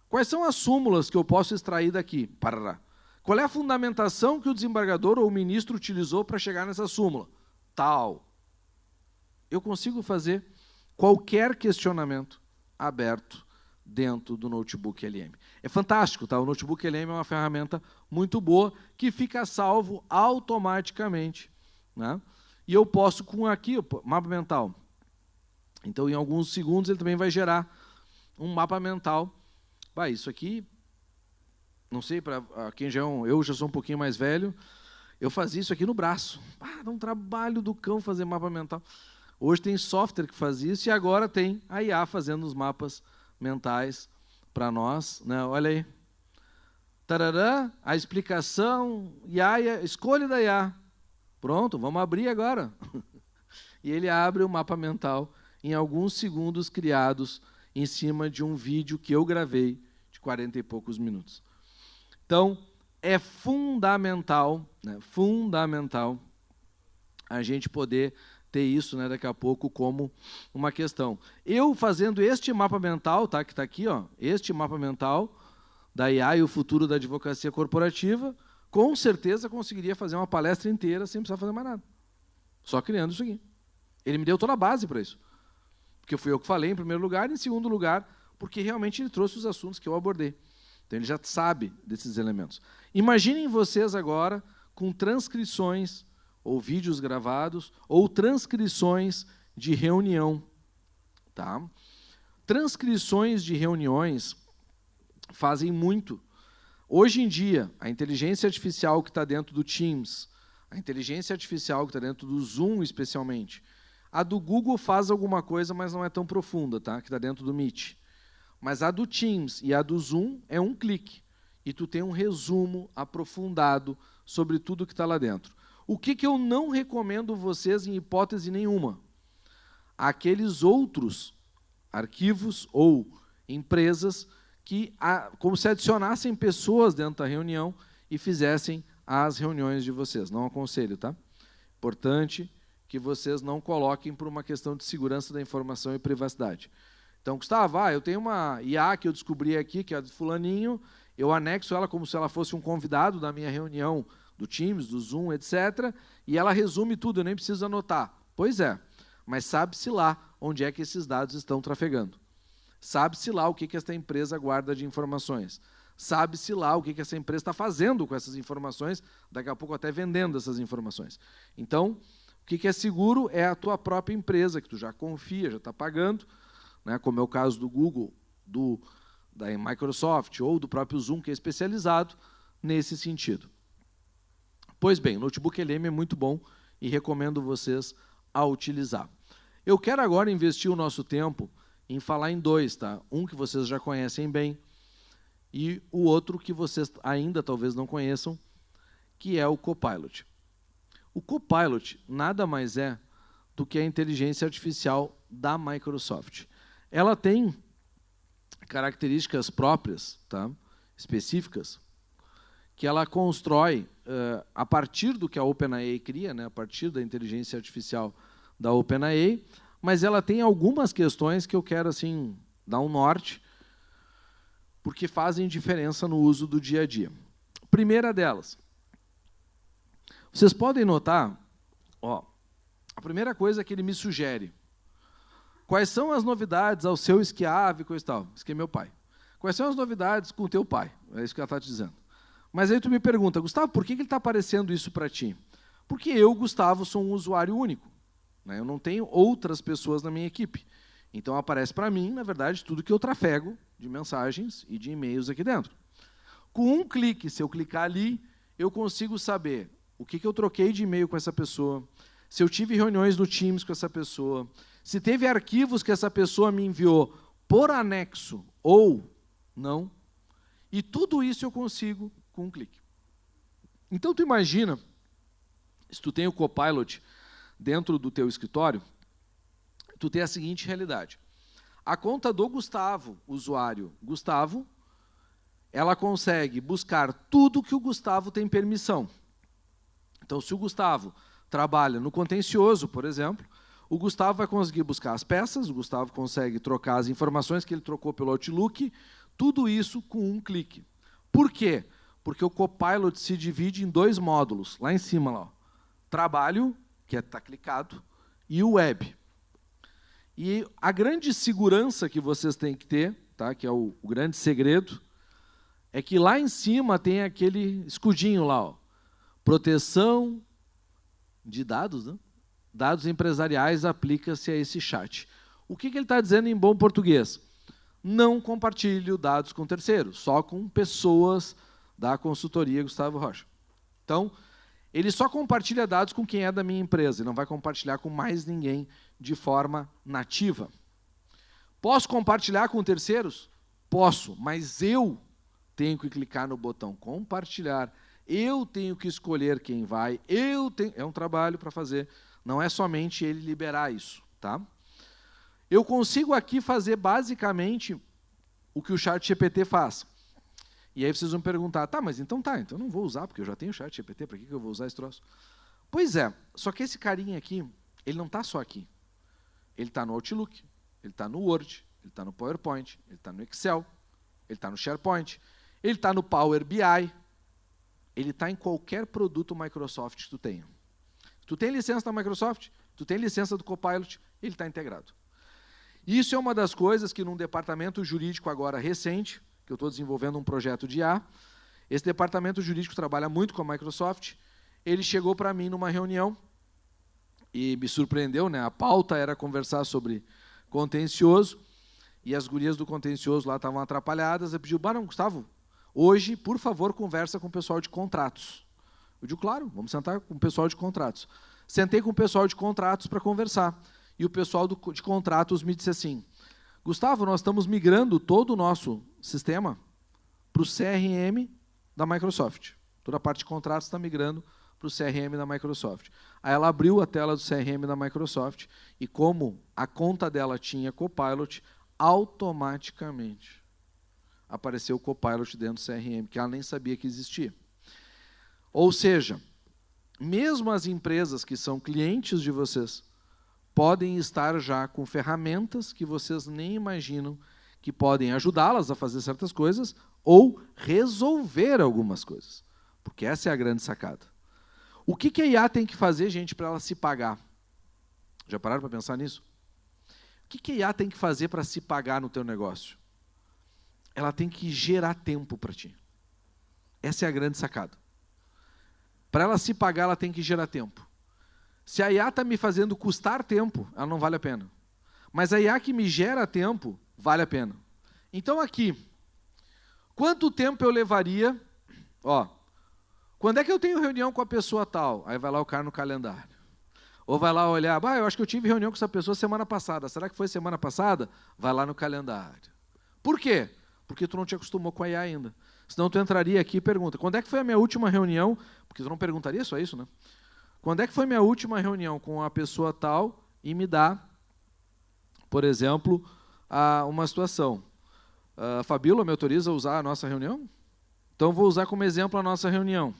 Quais são as súmulas que eu posso extrair daqui? Parará. Qual é a fundamentação que o desembargador ou o ministro utilizou para chegar nessa súmula? Tal. Eu consigo fazer qualquer questionamento aberto dentro do notebook LM. É fantástico, tá? O notebook LM é uma ferramenta muito boa que fica salvo automaticamente, né? E eu posso com aqui, mapa mental. Então, em alguns segundos, ele também vai gerar um mapa mental. Bah, isso aqui, não sei, para quem já é eu já sou um pouquinho mais velho, eu fazia isso aqui no braço. Dá um trabalho do cão fazer mapa mental. Hoje tem software que faz isso e agora tem a IA fazendo os mapas mentais para nós, né? Olha aí. Tarará, a explicação, IA, escolha da IA. Pronto, vamos abrir agora. E ele abre o mapa mental em alguns segundos criados em cima de um vídeo que eu gravei de 40 e poucos minutos. Então, é fundamental, né, fundamental a gente poder ter isso, né, daqui a pouco como uma questão. Eu fazendo este mapa mental, tá, que está aqui, ó, este mapa mental da IA e o futuro da advocacia corporativa, com certeza conseguiria fazer uma palestra inteira sem precisar fazer mais nada. Só criando isso aqui. Ele me deu toda a base para isso. Porque fui eu que falei em primeiro lugar, e em segundo lugar, porque realmente ele trouxe os assuntos que eu abordei. Então ele já sabe desses elementos. Imaginem vocês agora com transcrições, ou vídeos gravados, ou transcrições de reunião. Tá? Transcrições de reuniões fazem muito. Hoje em dia, a inteligência artificial que está dentro do Teams, a inteligência artificial que está dentro do Zoom, especialmente, a do Google faz alguma coisa, mas não é tão profunda, tá? Que está dentro do Meet. Mas a do Teams e a do Zoom é um clique. E tu tem um resumo aprofundado sobre tudo que está lá dentro. O que eu não recomendo vocês em hipótese nenhuma? Aqueles outros arquivos ou empresas que, como se adicionassem pessoas dentro da reunião e fizessem as reuniões de vocês. Não aconselho, tá? Importante que vocês não coloquem por uma questão de segurança da informação e privacidade. Então, Gustavo, eu tenho uma IA que eu descobri aqui, que é a do fulaninho, eu anexo ela como se ela fosse um convidado da minha reunião do Teams, do Zoom, etc., e ela resume tudo, eu nem preciso anotar. Pois é, mas sabe-se lá onde é que esses dados estão trafegando. Sabe-se lá o que essa empresa guarda de informações. Sabe-se lá o que essa empresa está fazendo com essas informações, daqui a pouco até vendendo essas informações. Então, o que é seguro é a tua própria empresa, que tu já confia, já está pagando, né, como é o caso do Google, da Microsoft ou do próprio Zoom, que é especializado nesse sentido. Pois bem, o notebook LM é muito bom e recomendo vocês a utilizar. Eu quero agora investir o nosso tempo em falar em dois, tá? Um que vocês já conhecem bem e o outro que vocês ainda talvez não conheçam, que é o Copilot. O Copilot nada mais é do que a inteligência artificial da Microsoft. Ela tem características próprias, tá? Específicas, que ela constrói a partir do que a OpenAI cria, né? A partir da inteligência artificial da OpenAI, mas ela tem algumas questões que eu quero assim, dar um norte, porque fazem diferença no uso do dia a dia. Primeira delas, vocês podem notar, ó, a primeira coisa que ele me sugere, quais são as novidades ao seu esquiave e coisa e tal? Esse aqui é meu pai. Quais são as novidades com o teu pai? É isso que ela está te dizendo. Mas aí tu me pergunta, Gustavo, por que ele está aparecendo isso para ti? Porque eu, Gustavo, sou um usuário único, né? Eu não tenho outras pessoas na minha equipe. Então aparece para mim, na verdade, tudo que eu trafego de mensagens e de e-mails aqui dentro. Com um clique, se eu clicar ali, eu consigo saber o que eu troquei de e-mail com essa pessoa, se eu tive reuniões no Teams com essa pessoa, se teve arquivos que essa pessoa me enviou por anexo ou não, e tudo isso eu consigo com um clique. Então, tu imagina, Se tu tem o Copilot dentro do teu escritório, tu tem a seguinte realidade. A conta do Gustavo, usuário Gustavo, ela consegue buscar tudo que o Gustavo tem permissão. Então, se o Gustavo trabalha no contencioso, por exemplo, o Gustavo vai conseguir buscar as peças, o Gustavo consegue trocar as informações que ele trocou pelo Outlook, tudo isso com um clique. Por quê? Porque o Copilot se divide em 2 módulos, lá em cima, lá, ó. Trabalho, que está clicado, e o web. E a grande segurança que vocês têm que ter, tá, que é o grande segredo, é que lá em cima tem aquele escudinho lá, ó, proteção de dados, né? Dados empresariais aplica-se a esse chat. O que ele está dizendo em bom português? Não compartilhe dados com terceiros, só com pessoas da consultoria Gustavo Rocha. Então, ele só compartilha dados com quem é da minha empresa, e não vai compartilhar com mais ninguém de forma nativa. Posso compartilhar com terceiros? Posso, mas eu tenho que clicar no botão compartilhar, eu tenho que escolher quem vai, é um trabalho para fazer, não é somente ele liberar isso. Tá? Eu consigo aqui fazer basicamente o que o ChatGPT faz. E aí vocês vão perguntar, mas então eu não vou usar, porque eu já tenho o ChatGPT, para que eu vou usar esse troço? Pois é, só que esse carinha aqui, ele não está só aqui. Ele está no Outlook, ele está no Word, ele está no PowerPoint, ele está no Excel, ele está no SharePoint, ele está no Power BI, ele está em qualquer produto Microsoft que tu tenha. Tu tem licença da Microsoft, tu tem licença do Copilot, ele está integrado. Isso é uma das coisas que num departamento jurídico agora recente, que eu estou desenvolvendo um projeto de IA, esse departamento jurídico trabalha muito com a Microsoft, ele chegou para mim numa reunião e me surpreendeu, né? A pauta era conversar sobre contencioso, e as gurias do contencioso lá estavam atrapalhadas, eu pedi, Gustavo, hoje, por favor, conversa com o pessoal de contratos. Eu digo, claro, vamos sentar com o pessoal de contratos. Sentei com o pessoal de contratos para conversar, e o pessoal de contratos me disse assim, Gustavo, nós estamos migrando todo o nosso sistema para o CRM da Microsoft. Toda a parte de contratos está migrando para o CRM da Microsoft. Aí ela abriu a tela do CRM da Microsoft e como a conta dela tinha Copilot, automaticamente apareceu o Copilot dentro do CRM, que ela nem sabia que existia. Ou seja, mesmo as empresas que são clientes de vocês, podem estar já com ferramentas que vocês nem imaginam que podem ajudá-las a fazer certas coisas ou resolver algumas coisas. Porque essa é a grande sacada. O que a IA tem que fazer, gente, para ela se pagar? Já pararam para pensar nisso? O que a IA tem que fazer para se pagar no teu negócio? Ela tem que gerar tempo para ti. Essa é a grande sacada. Para ela se pagar, ela tem que gerar tempo. Se a IA está me fazendo custar tempo, ela não vale a pena. Mas a IA que me gera tempo, vale a pena. Então aqui, quanto tempo eu levaria? Quando é que eu tenho reunião com a pessoa tal? Aí vai lá o cara no calendário. Ou vai lá olhar, eu acho que eu tive reunião com essa pessoa semana passada. Será que foi semana passada? Vai lá no calendário. Por quê? Porque tu não te acostumou com a IA ainda. Senão tu entraria aqui e pergunta, quando é que foi a minha última reunião? Porque tu não perguntaria só isso, né? Quando é que foi minha última reunião com a pessoa tal e me dá, por exemplo, uma situação. Fabíola, me autoriza a usar a nossa reunião? Então, vou usar como exemplo a nossa reunião.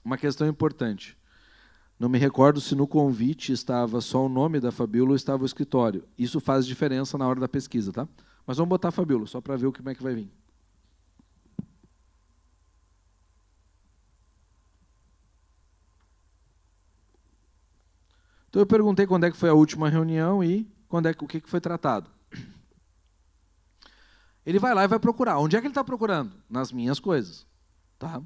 Uma questão importante. Não me recordo se no convite estava só o nome da Fabíola ou estava o escritório. Isso faz diferença na hora da pesquisa, tá? Mas vamos botar a Fabíola, só para ver como é que vai vir. Então eu perguntei quando é que foi a última reunião e o que foi tratado. Ele vai lá e vai procurar. Onde é que ele está procurando? Nas minhas coisas. Tá?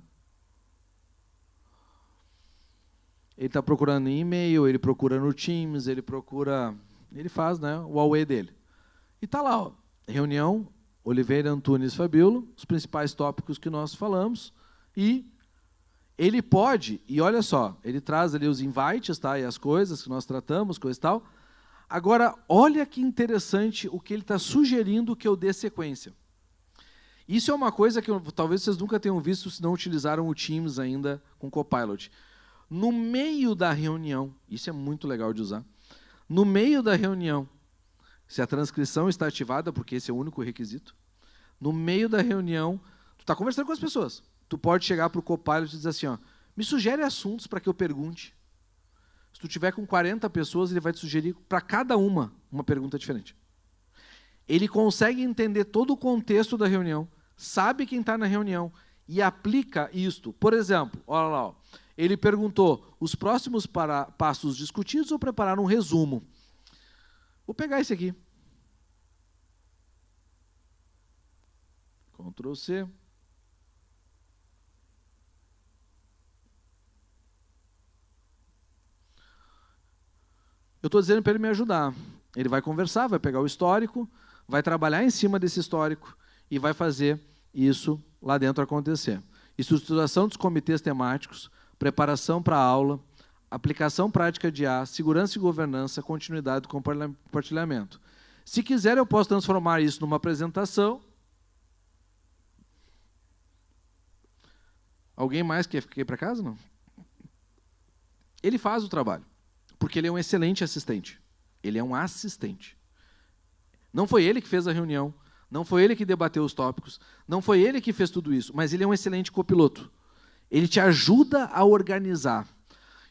Ele está procurando em e-mail, ele procura no Teams, ele faz, né, o AUE dele. E está lá, reunião Oliveira Antunes Fabíolo, os principais tópicos que nós falamos, e ele pode, e olha só, ele traz ali os invites, tá, e as coisas que nós tratamos, coisa e tal. Agora, olha que interessante o que ele está sugerindo que eu dê sequência. Isso é uma coisa que talvez vocês nunca tenham visto se não utilizaram o Teams ainda com Copilot. No meio da reunião, isso é muito legal de usar, no meio da reunião, se a transcrição está ativada, porque esse é o único requisito, no meio da reunião, tu está conversando com as pessoas, tu pode chegar para o Copilot e dizer assim, ó, me sugere assuntos para que eu pergunte. Se tu tiver com 40 pessoas, ele vai te sugerir para cada uma pergunta diferente. Ele consegue entender todo o contexto da reunião, sabe quem está na reunião e aplica isto. Por exemplo, olha lá, ó, ele perguntou os próximos passos discutidos ou preparar um resumo. Vou pegar esse aqui. Ctrl C. Eu estou dizendo para ele me ajudar. Ele vai conversar, vai pegar o histórico, vai trabalhar em cima desse histórico e vai fazer isso lá dentro acontecer. Estruturação dos comitês temáticos, preparação para a aula, aplicação prática de IA, segurança e governança, continuidade do compartilhamento. Se quiser, eu posso transformar isso numa apresentação. Alguém mais quer ir para casa? Não? Ele faz o trabalho, porque ele é um excelente assistente. Ele é um assistente. Não foi ele que fez a reunião, não foi ele que debateu os tópicos, não foi ele que fez tudo isso, mas ele é um excelente copiloto. Ele te ajuda a organizar.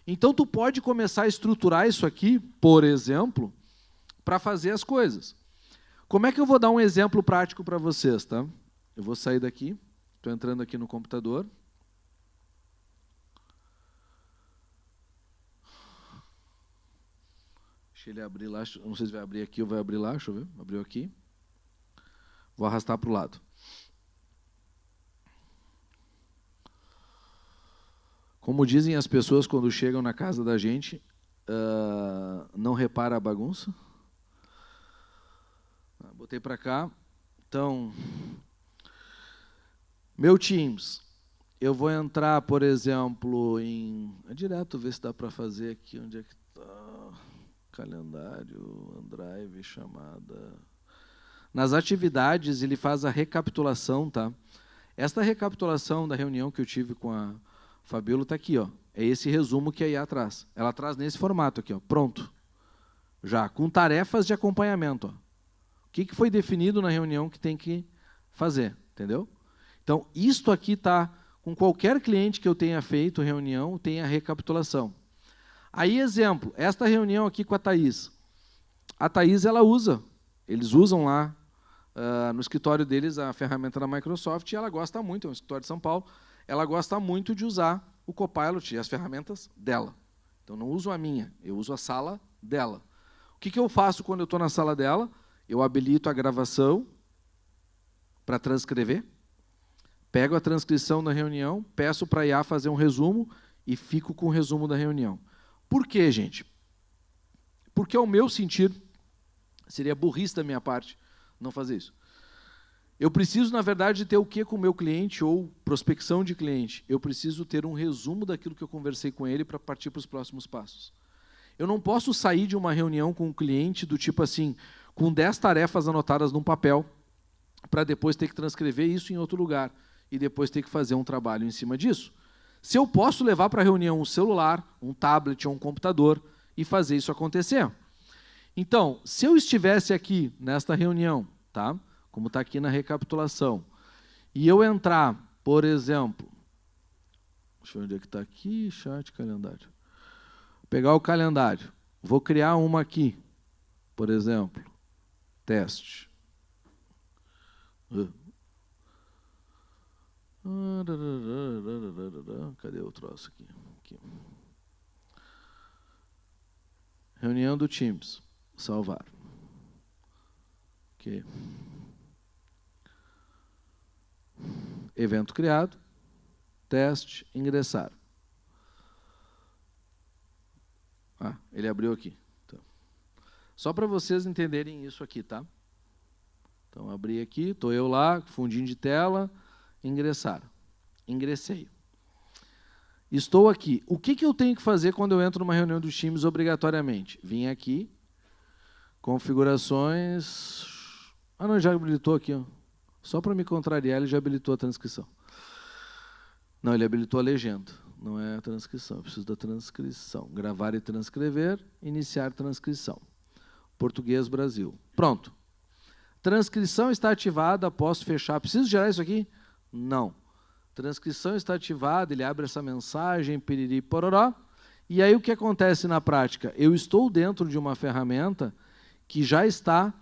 Então, tu pode começar a estruturar isso aqui, por exemplo, para fazer as coisas. Como é que eu vou dar um exemplo prático para vocês? Tá? Eu vou sair daqui, estou entrando aqui no computador. Deixa ele abrir lá, não sei se vai abrir aqui ou vai abrir lá, deixa eu ver, abriu aqui. Vou arrastar para o lado. Como dizem as pessoas quando chegam na casa da gente, não repara a bagunça. Botei para cá. Então, meu Teams, eu vou entrar, por exemplo, em... É direto, ver se dá para fazer aqui, onde é que está... Calendário, OneDrive, chamada... Nas atividades, ele faz a recapitulação, tá? Esta recapitulação da reunião que eu tive com a Fabíola está aqui, ó. É esse resumo que a IA traz. Ela traz nesse formato aqui, ó. Pronto. Já, com tarefas de acompanhamento. Ó. O que foi definido na reunião que tem que fazer, entendeu? Então, isto aqui está com qualquer cliente que eu tenha feito reunião, tem a recapitulação. Aí, exemplo, esta reunião aqui com a Thaís. A Thaís, ela usa, eles usam lá no escritório deles a ferramenta da Microsoft e ela gosta muito, é um escritório de São Paulo, ela gosta muito de usar o Copilot e as ferramentas dela. Então, não uso a minha, eu uso a sala dela. O que eu faço quando eu estou na sala dela? Eu habilito a gravação para transcrever, pego a transcrição da reunião, peço para a IA fazer um resumo e fico com o resumo da reunião. Por quê, gente? Porque, ao meu sentir, seria burrice da minha parte não fazer isso. Eu preciso, na verdade, ter o que com o meu cliente ou prospecção de cliente? Eu preciso ter um resumo daquilo que eu conversei com ele para partir para os próximos passos. Eu não posso sair de uma reunião com um cliente do tipo assim, com 10 tarefas anotadas num papel, para depois ter que transcrever isso em outro lugar e depois ter que fazer um trabalho em cima disso. Se eu posso levar para a reunião um celular, um tablet ou um computador e fazer isso acontecer. Então, se eu estivesse aqui nesta reunião, tá? Como está aqui na recapitulação, e eu entrar, por exemplo, deixa eu ver onde é que está aqui, chat, calendário. Vou pegar o calendário, vou criar uma aqui, por exemplo, teste. Cadê o troço aqui? Aqui. Reunião do Teams. Salvar. Ok. Evento criado. Teste. Ingressar. Ele abriu aqui. Então, só para vocês entenderem isso aqui, tá? Então, abri aqui, estou eu lá, fundinho de tela, ingressar. Ingressei. Estou aqui. O que eu tenho que fazer quando eu entro numa reunião dos times obrigatoriamente? Vim aqui, configurações... Ah, não, já habilitou aqui. Ó. Só para me contrariar, ele já habilitou a transcrição. Não, ele habilitou a legenda. Não é a transcrição, eu preciso da transcrição. Gravar e transcrever, iniciar transcrição. Português, Brasil. Pronto. Transcrição está ativada, posso fechar. Preciso gerar isso aqui? Não. Transcrição está ativada, ele abre essa mensagem, piriri, pororó. E aí o que acontece na prática? Eu estou dentro de uma ferramenta que já está,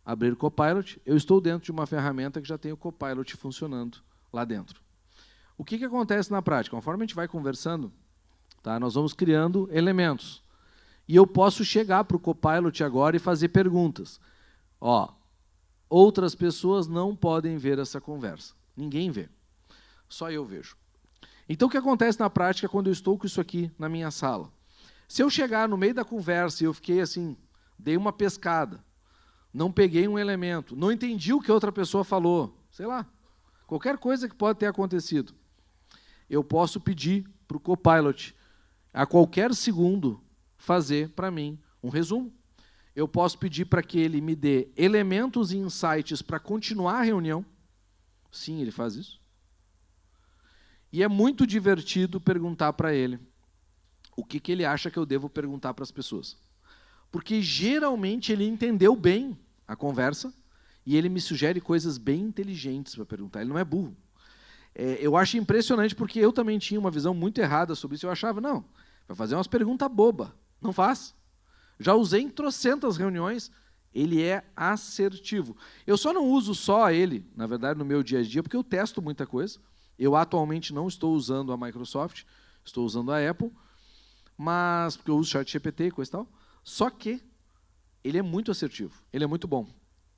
abrir o Copilot, eu estou dentro de uma ferramenta que já tem o Copilot funcionando lá dentro. O que acontece na prática? Conforme a gente vai conversando, tá, nós vamos criando elementos. E eu posso chegar para o Copilot agora e fazer perguntas. Ó, outras pessoas não podem ver essa conversa. Ninguém vê. Só eu vejo. Então, o que acontece na prática quando eu estou com isso aqui na minha sala? Se eu chegar no meio da conversa e eu fiquei assim, dei uma pescada, não peguei um elemento, não entendi o que outra pessoa falou, sei lá, qualquer coisa que pode ter acontecido, eu posso pedir para o Copilot, a qualquer segundo, fazer para mim um resumo. Eu posso pedir para que ele me dê elementos e insights para continuar a reunião. Sim, ele faz isso. E é muito divertido perguntar para ele o que ele acha que eu devo perguntar para as pessoas. Porque geralmente ele entendeu bem a conversa e ele me sugere coisas bem inteligentes para perguntar. Ele não é burro. Eu acho impressionante porque eu também tinha uma visão muito errada sobre isso. Eu achava, não, vai fazer umas perguntas bobas. Não faz. Já usei em trocentas reuniões, ele é assertivo. Eu só não uso só ele, na verdade, no meu dia a dia, porque eu testo muita coisa. Eu atualmente não estou usando a Microsoft, estou usando a Apple, mas porque eu uso ChatGPT e coisa e tal. Só que ele é muito assertivo, ele é muito bom.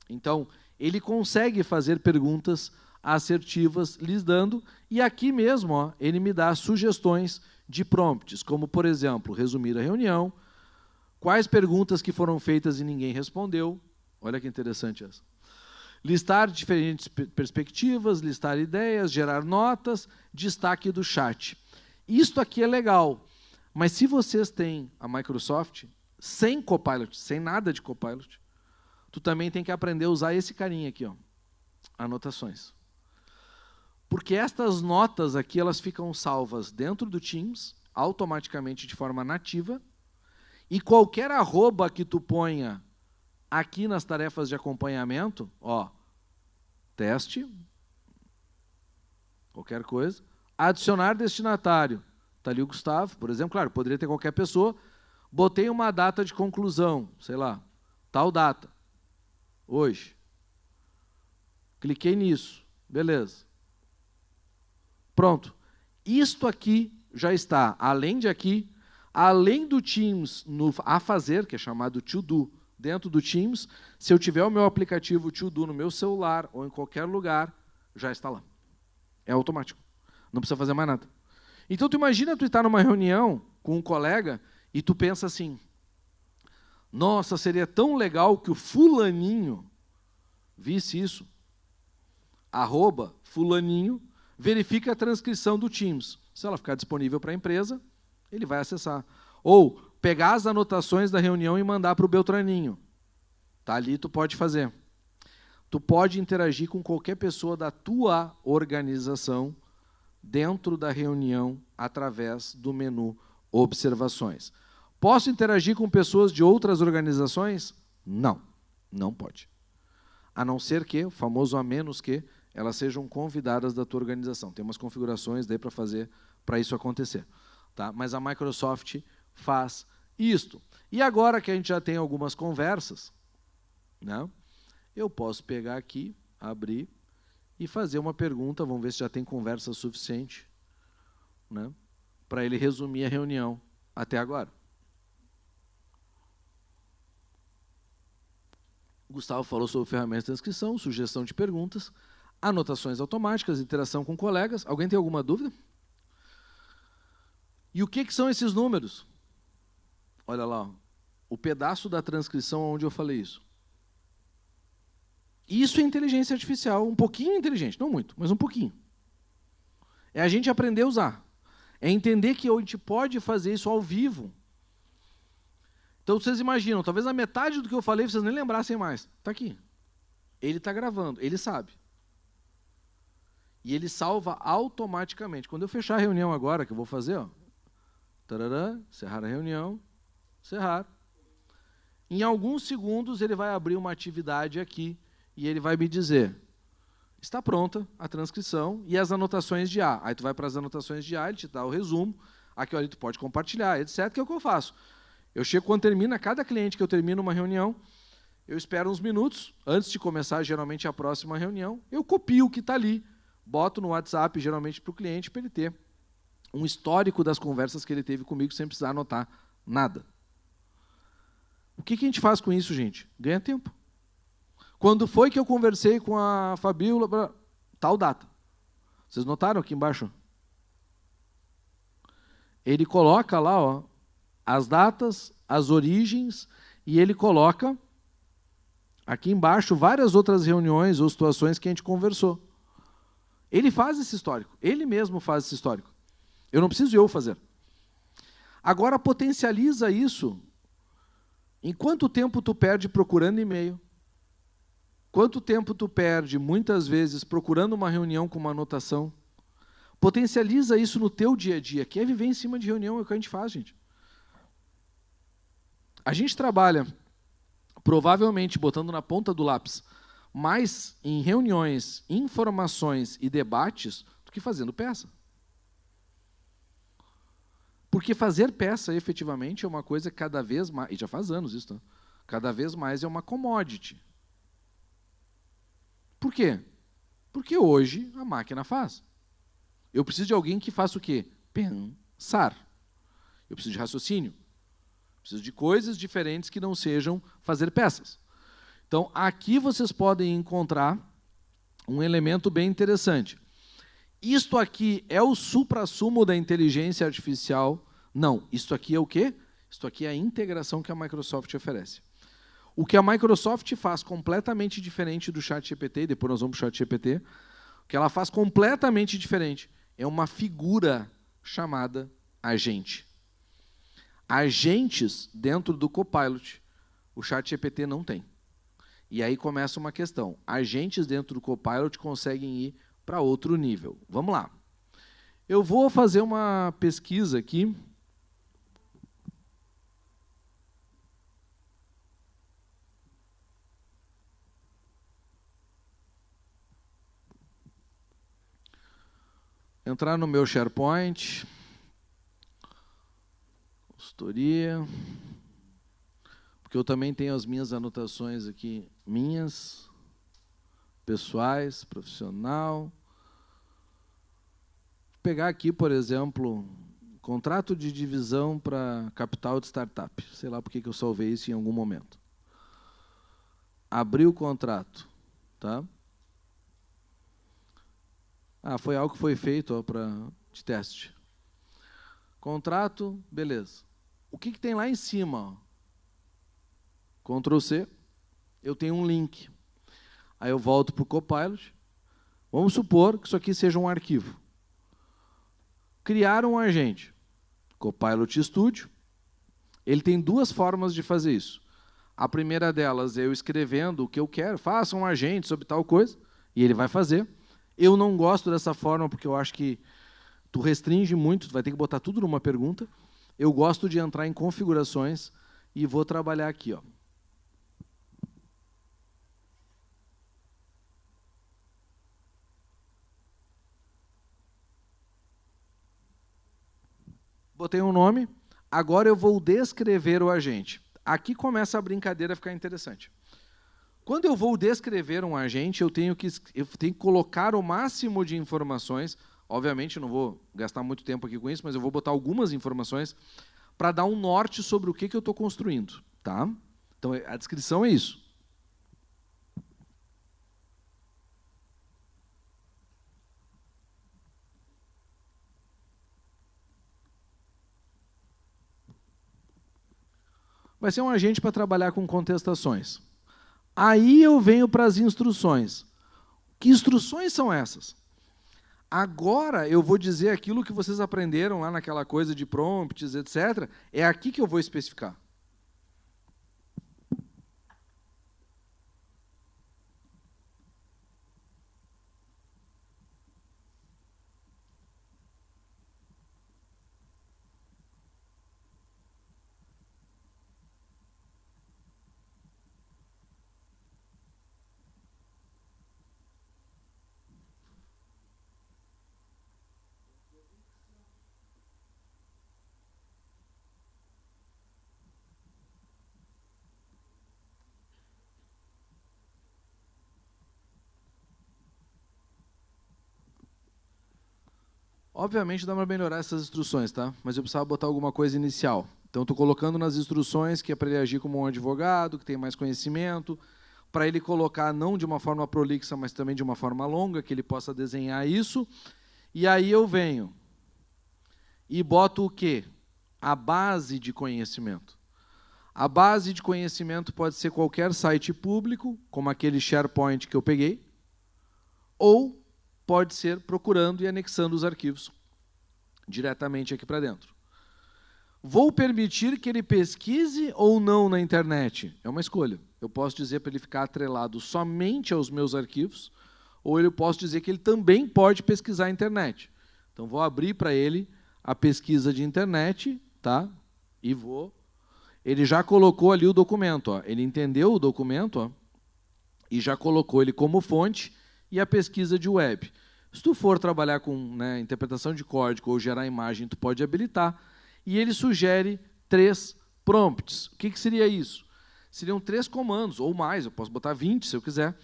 Então, ele consegue fazer perguntas assertivas, lhes dando, e aqui mesmo ó, ele me dá sugestões de prompts, como, por exemplo, resumir a reunião, quais perguntas que foram feitas e ninguém respondeu, olha que interessante essa. Listar diferentes perspectivas, listar ideias, gerar notas, destaque do chat. Isto aqui é legal, mas se vocês têm a Microsoft, sem Copilot, sem nada de Copilot, tu também tem que aprender a usar esse carinha aqui, ó, anotações. Porque estas notas aqui, elas ficam salvas dentro do Teams, automaticamente de forma nativa, e qualquer arroba que tu ponha aqui nas tarefas de acompanhamento, ó, teste, qualquer coisa, adicionar destinatário, está ali o Gustavo, por exemplo, claro, poderia ter qualquer pessoa, botei uma data de conclusão, sei lá, tal data, hoje, cliquei nisso, beleza, pronto, isto aqui já está, além de aqui, além do Teams no a fazer, que é chamado To Do, dentro do Teams, se eu tiver o meu aplicativo To Do no meu celular ou em qualquer lugar, já está lá. É automático. Não precisa fazer mais nada. Então, tu imagina tu estar numa reunião com um colega e tu pensa assim, nossa, seria tão legal que o fulaninho visse isso. Arroba fulaninho, verifica a transcrição do Teams. Se ela ficar disponível para a empresa, ele vai acessar. Ou pegar as anotações da reunião e mandar para o Beltraninho. Tá ali, tu pode fazer. Tu pode interagir com qualquer pessoa da tua organização dentro da reunião através do menu Observações. Posso interagir com pessoas de outras organizações? Não, não pode. A não ser que, o famoso a menos que, elas sejam convidadas da tua organização. Tem umas configurações daí para fazer, para isso acontecer. Tá? Mas a Microsoft faz isto. E agora que a gente já tem algumas conversas, né, eu posso pegar aqui, abrir e fazer uma pergunta, vamos ver se já tem conversa suficiente, né, para ele resumir a reunião até agora. O Gustavo falou sobre ferramentas de transcrição, sugestão de perguntas, anotações automáticas, interação com colegas. Alguém tem alguma dúvida? E o que são esses números? Olha lá, ó, o pedaço da transcrição onde eu falei isso. Isso é inteligência artificial, um pouquinho inteligente, não muito, mas um pouquinho. É a gente aprender a usar. É entender que a gente pode fazer isso ao vivo. Então, vocês imaginam, talvez a metade do que eu falei vocês nem lembrassem mais. Está aqui. Ele está gravando, ele sabe. E ele salva automaticamente. Quando eu fechar a reunião agora, que eu vou fazer, ó, tarará, encerrar a reunião, encerrar. Em alguns segundos, ele vai abrir uma atividade aqui e ele vai me dizer, está pronta a transcrição e as anotações de A. Aí tu vai para as anotações de A, ele te dá o resumo, aqui ali tu pode compartilhar, etc., que é o que eu faço. Eu chego quando termina, cada cliente que eu termino uma reunião, eu espero uns minutos, antes de começar geralmente a próxima reunião, eu copio o que está ali, boto no WhatsApp geralmente para o cliente, para ele ter um histórico das conversas que ele teve comigo, sem precisar anotar nada. O que a gente faz com isso, gente? Ganha tempo. Quando foi que eu conversei com a Fabíola, tal data. Vocês notaram aqui embaixo? Ele coloca lá, ó, as datas, as origens, e ele coloca aqui embaixo várias outras reuniões ou situações que a gente conversou. Ele faz esse histórico, ele mesmo faz esse histórico. Eu não preciso eu fazer. Agora potencializa isso. Em quanto tempo tu perde procurando e-mail? Quanto tempo tu perde, muitas vezes, procurando uma reunião com uma anotação? Potencializa isso no teu dia a dia, que é viver em cima de reunião, é o que a gente faz, gente. A gente trabalha, provavelmente, botando na ponta do lápis, mais em reuniões, informações e debates do que fazendo peça. Porque fazer peça, efetivamente, é uma coisa que cada vez mais, e já faz anos isso, tá? Cada vez mais é uma commodity. Por quê? Porque hoje a máquina faz. Eu preciso de alguém que faça o quê? Pensar. Eu preciso de raciocínio. Eu preciso de coisas diferentes que não sejam fazer peças. Então, aqui vocês podem encontrar um elemento bem interessante. Isto aqui é o suprassumo da inteligência artificial? Não. Isto aqui é o quê? Isto aqui é a integração que a Microsoft oferece. O que a Microsoft faz completamente diferente do ChatGPT, e depois nós vamos para o ChatGPT, o que ela faz completamente diferente é uma figura chamada agente. Agentes dentro do Copilot, o ChatGPT não tem. E aí começa uma questão. Agentes dentro do Copilot conseguem ir para outro nível. Vamos lá. Eu vou fazer uma pesquisa aqui. Entrar no meu SharePoint. Consultoria. Porque eu também tenho as minhas anotações aqui, minhas, pessoais, profissional. Vou pegar aqui, por exemplo, contrato de divisão para capital de startup. Sei lá porque eu salvei isso em algum momento. Abri o contrato. Tá? Foi algo que foi feito de teste. Contrato, beleza. O que tem lá em cima? Ctrl C, eu tenho um link. Aí eu volto para o Copilot. Vamos supor que isso aqui seja um arquivo. Criar um agente. Copilot Studio. Ele tem duas formas de fazer isso. A primeira delas é eu escrevendo o que eu quero. Faça um agente sobre tal coisa. E ele vai fazer. Eu não gosto dessa forma porque eu acho que tu restringe muito. Tu vai ter que botar tudo numa pergunta. Eu gosto de entrar em configurações e vou trabalhar aqui, ó. Botei um nome, agora eu vou descrever o agente. Aqui começa a brincadeira a ficar interessante. Quando eu vou descrever um agente, eu tenho que colocar o máximo de informações. Obviamente, eu não vou gastar muito tempo aqui com isso, mas eu vou botar algumas informações para dar um norte sobre o que eu estou construindo. Tá? Então, a descrição é isso. Vai ser um agente para trabalhar com contestações. Aí eu venho para as instruções. Que instruções são essas? Agora eu vou dizer aquilo que vocês aprenderam lá naquela coisa de prompts, etc. É aqui que eu vou especificar. Obviamente dá para melhorar essas instruções, tá? Mas eu precisava botar alguma coisa inicial. Então, estou colocando nas instruções que é para ele agir como um advogado, que tem mais conhecimento, para ele colocar não de uma forma prolixa, mas também de uma forma longa, que ele possa desenhar isso. E aí eu venho e boto o quê? A base de conhecimento. A base de conhecimento pode ser qualquer site público, como aquele SharePoint que eu peguei, ou pode ser procurando e anexando os arquivos diretamente aqui para dentro. Vou permitir que ele pesquise ou não na internet? É uma escolha. Eu posso dizer para ele ficar atrelado somente aos meus arquivos, ou eu posso dizer que ele também pode pesquisar a internet. Então, vou abrir para ele a pesquisa de internet, tá? E vou... Ele já colocou ali o documento, ó. Ele entendeu o documento, ó, e já colocou ele como fonte e a pesquisa de web. Se tu for trabalhar com, né, interpretação de código ou gerar imagem, tu pode habilitar. E ele sugere 3 prompts. O que seria isso? Seriam 3 comandos, ou mais, eu posso botar 20 se eu quiser,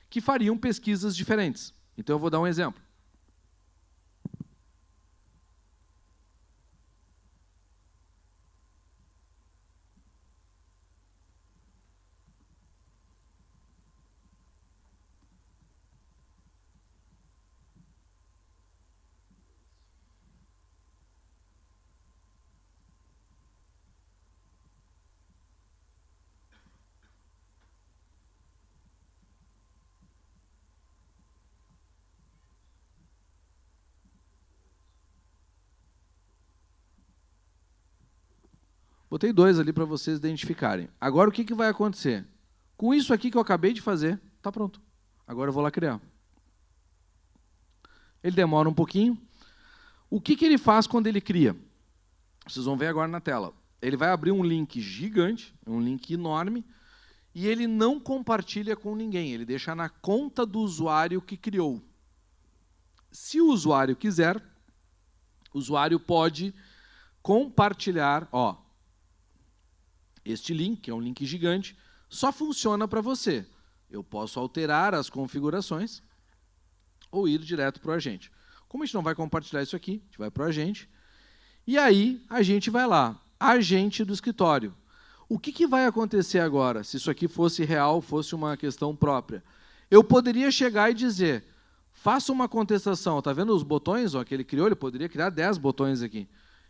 que fariam pesquisas diferentes. Então eu vou dar um exemplo. Botei 2 ali para vocês identificarem. Agora, o que vai acontecer? Com isso aqui que eu acabei de fazer, está pronto. Agora eu vou lá criar. Ele demora um pouquinho. O que ele faz quando ele cria? Vocês vão ver agora na tela. Ele vai abrir um link gigante, um link enorme, e ele não compartilha com ninguém. Ele deixa na conta do usuário que criou. Se o usuário quiser, o usuário pode compartilhar, ó, este link, que é um link gigante, só funciona para você. Eu posso alterar as configurações ou ir direto para o agente. Como a gente não vai compartilhar isso aqui, a gente vai para o agente. E aí, a gente vai lá, agente do escritório. O que vai acontecer agora, se isso aqui fosse real, fosse uma questão própria? Eu poderia chegar e dizer, faça uma contestação. Está vendo os botões ó, que ele criou? Ele poderia criar 10 botões aqui.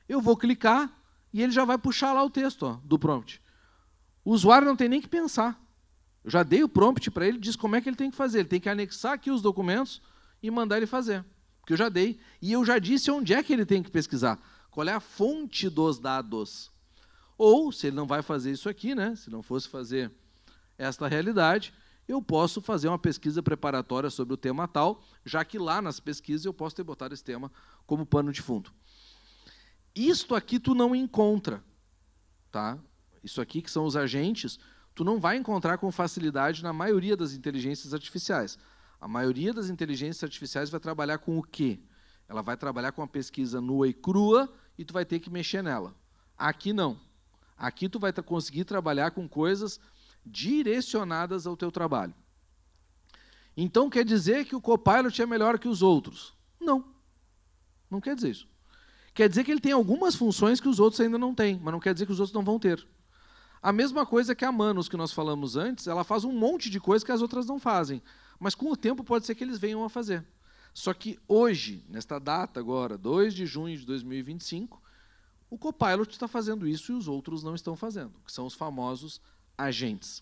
Eu vou clicar e ele já vai puxar lá o texto ó, do prompt. O usuário não tem nem que pensar. Eu já dei o prompt para ele, diz como é que ele tem que fazer. Ele tem que anexar aqui os documentos e mandar ele fazer. Porque eu já dei. E eu já disse onde é que ele tem que pesquisar. Qual é a fonte dos dados. Ou, se ele não vai fazer isso aqui, né, se não fosse fazer esta realidade, eu posso fazer uma pesquisa preparatória sobre o tema tal, já que lá nas pesquisas eu posso ter botado esse tema como pano de fundo. Isto aqui tu não encontra. Tá? Isso aqui, que são os agentes, tu não vai encontrar com facilidade na maioria das inteligências artificiais. A maioria das inteligências artificiais vai trabalhar com o quê? Ela vai trabalhar com a pesquisa nua e crua e tu vai ter que mexer nela. Aqui não. Aqui tu vai conseguir trabalhar com coisas direcionadas ao teu trabalho. Então quer dizer que o Copilot é melhor que os outros? Não. Não quer dizer isso. Quer dizer que ele tem algumas funções que os outros ainda não têm, mas não quer dizer que os outros não vão ter. A mesma coisa que a Manus, que nós falamos antes, ela faz um monte de coisa que as outras não fazem. Mas com o tempo pode ser que eles venham a fazer. Só que hoje, nesta data agora, 2 de junho de 2025, o Copilot está fazendo isso e os outros não estão fazendo, que são os famosos agentes.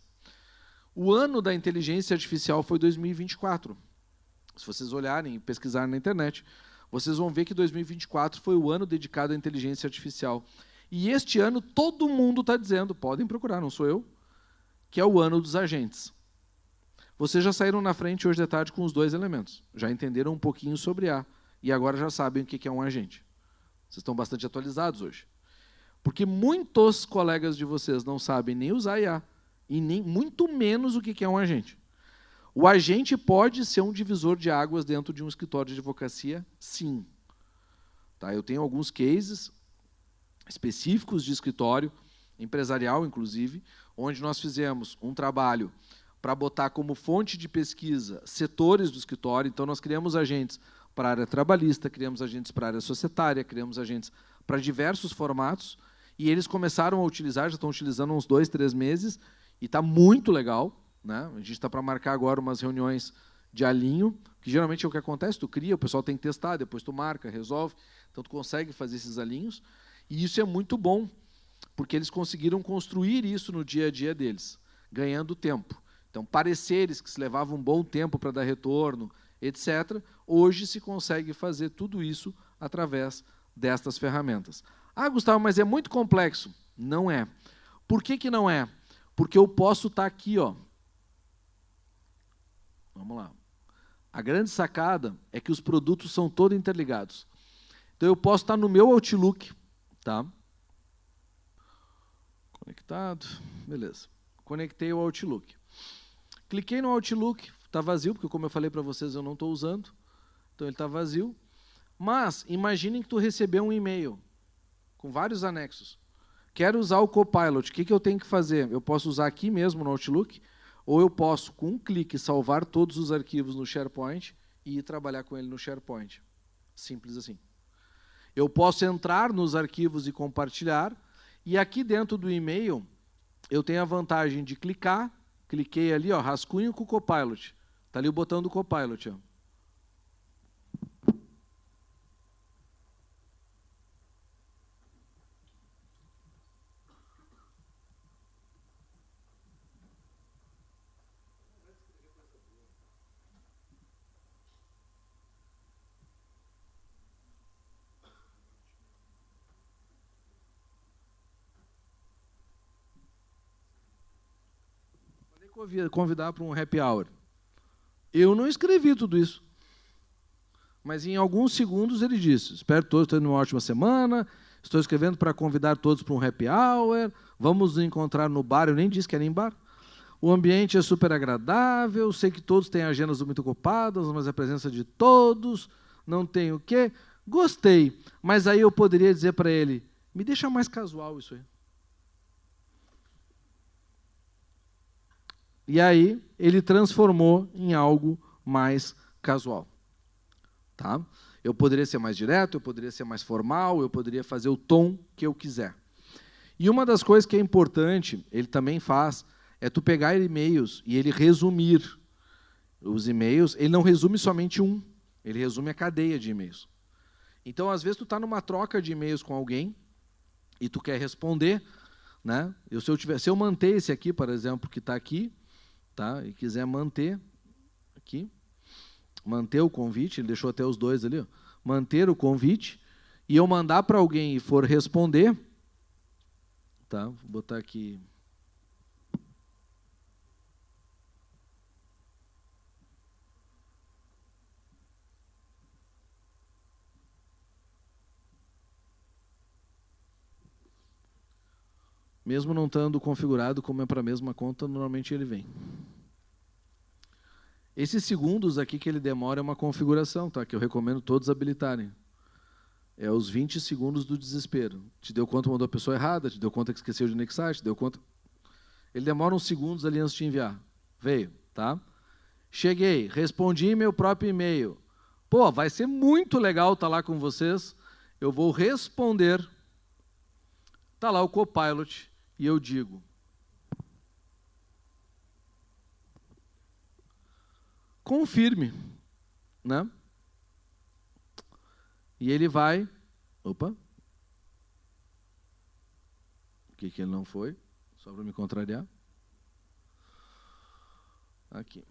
O ano da inteligência artificial foi 2024. Se vocês olharem e pesquisarem na internet, vocês vão ver que 2024 foi o ano dedicado à inteligência artificial. E este ano todo mundo está dizendo, podem procurar, não sou eu, que é o ano dos agentes. Vocês já saíram na frente hoje de tarde com os 2 elementos. Já entenderam um pouquinho sobre A. E agora já sabem o que é um agente. Vocês estão bastante atualizados hoje. Porque muitos colegas de vocês não sabem nem usar IA. E nem, muito menos o que é um agente. O agente pode ser um divisor de águas dentro de um escritório de advocacia? Sim. Tá, eu tenho alguns cases específicos de escritório, empresarial inclusive, onde nós fizemos um trabalho para botar como fonte de pesquisa setores do escritório. Então, nós criamos agentes para a área trabalhista, criamos agentes para a área societária, criamos agentes para diversos formatos, e eles começaram a utilizar, já estão utilizando há uns 2, 3 meses, e está muito legal. Né? A gente está para marcar agora umas reuniões de alinho, que geralmente é o que acontece, tu cria, o pessoal tem que testar, depois tu marca, resolve, então tu consegue fazer esses alinhos, e isso é muito bom, porque eles conseguiram construir isso no dia a dia deles, ganhando tempo. Então, pareceres que se levavam um bom tempo para dar retorno, etc., hoje se consegue fazer tudo isso através destas ferramentas. Ah, Gustavo, mas é muito complexo. Não é. Por que não é? Porque eu posso estar aqui, ó. Vamos lá. A grande sacada é que os produtos são todos interligados. Então, eu posso estar no meu Outlook, tá? Conectado, beleza. Conectei o Outlook. Cliquei no Outlook, está vazio, porque como eu falei para vocês, eu não estou usando. Então, ele está vazio. Mas, imaginem que tu recebeu um e-mail com vários anexos. Quero usar o Copilot, o que eu tenho que fazer? Eu posso usar aqui mesmo no Outlook, ou eu posso, com um clique, salvar todos os arquivos no SharePoint e ir trabalhar com ele no SharePoint. Simples assim. Eu posso entrar nos arquivos e compartilhar, e aqui dentro do e-mail, eu tenho a vantagem de clicar, cliquei ali, ó, rascunho com o Copilot. Está ali o botão do Copilot. Ó. Convidar para um happy hour. Eu não escrevi tudo isso. Mas em alguns segundos ele disse, espero todos tenham uma ótima semana, estou escrevendo para convidar todos para um happy hour, vamos nos encontrar no bar, eu nem disse que era em bar. O ambiente é super agradável, sei que todos têm agendas muito ocupadas, mas a presença de todos, não tem o quê. Gostei, mas aí eu poderia dizer para ele, me deixa mais casual isso aí. E aí, ele transformou em algo mais casual. Tá? Eu poderia ser mais direto, eu poderia ser mais formal, eu poderia fazer o tom que eu quiser. E uma das coisas que é importante, ele também faz, é tu pegar e-mails e ele resumir os e-mails. Ele não resume somente um, ele resume a cadeia de e-mails. Então, às vezes, tu está numa troca de e-mails com alguém e tu quer responder, né? Se eu manter esse aqui, por exemplo, que está aqui, tá? E quiser manter aqui, manter o convite, ele deixou até os 2 ali, ó, manter o convite, e eu mandar para alguém e for responder, tá? Vou botar aqui. Mesmo não estando configurado como é para a mesma conta, normalmente ele vem. Esses segundos aqui que ele demora é uma configuração, tá? Que eu recomendo todos habilitarem. É os 20 segundos do desespero. Te deu conta que mandou a pessoa errada, te deu conta que esqueceu de anexar, te deu conta... Ele demora uns segundos ali antes de enviar. Veio, tá? Cheguei, respondi meu próprio e-mail. Pô, vai ser muito legal estar lá com vocês. Eu vou responder. Está lá o Copilot e eu digo... confirme, né? E ele vai... Opa! O que ele não foi? Só para me contrariar. Aqui.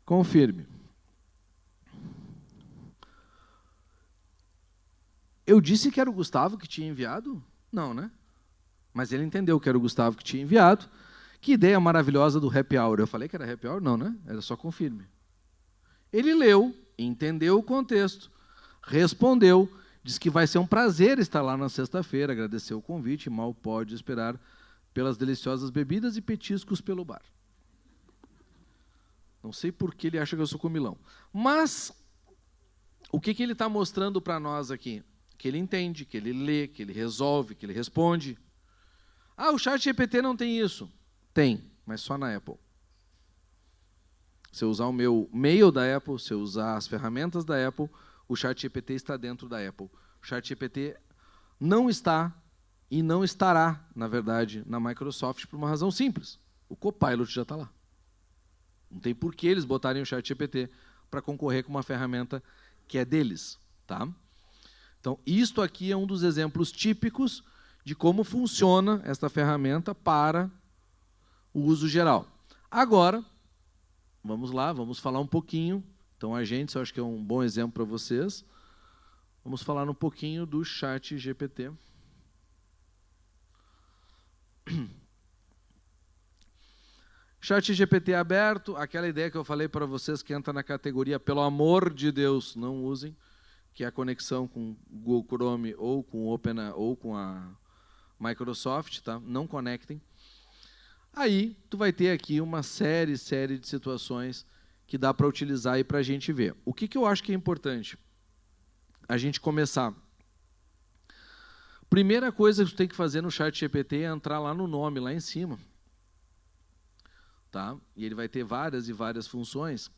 Confirme. Eu disse que era o Gustavo que tinha enviado? Não, né? Mas ele entendeu que era o Gustavo que tinha enviado. Que ideia maravilhosa do happy hour. Eu falei que era happy hour? Não, né? Era só confirme. Ele leu, entendeu o contexto, respondeu, disse que vai ser um prazer estar lá na sexta-feira, agradeceu o convite, mal pode esperar pelas deliciosas bebidas e petiscos pelo bar. Não sei por que ele acha que eu sou comilão. Mas, o que ele está mostrando para nós aqui? Que ele entende, que ele lê, que ele resolve, que ele responde. Ah, o ChatGPT não tem isso. Tem, mas só na Apple. Se eu usar o meu mail da Apple, se eu usar as ferramentas da Apple, o ChatGPT está dentro da Apple. O ChatGPT não está e não estará, na verdade, na Microsoft por uma razão simples. O Copilot já está lá. Não tem por que eles botarem o ChatGPT para concorrer com uma ferramenta que é deles. Tá? Então, isto aqui é um dos exemplos típicos de como funciona esta ferramenta para o uso geral. Agora, vamos lá, vamos falar um pouquinho. Então, Agentes, eu acho que é um bom exemplo para vocês. Vamos falar um pouquinho do ChatGPT. ChatGPT aberto, aquela ideia que eu falei para vocês que entra na categoria, pelo amor de Deus, não usem, que é a conexão com o Google Chrome ou com o Open ou com a Microsoft, tá? Não conectem. Aí, tu vai ter aqui uma série de situações que dá para utilizar aí para a gente ver. O que eu acho que é importante? A gente começar. Primeira coisa que tu tem que fazer no ChatGPT é entrar lá no nome, lá em cima. Tá? E ele vai ter várias e várias funções.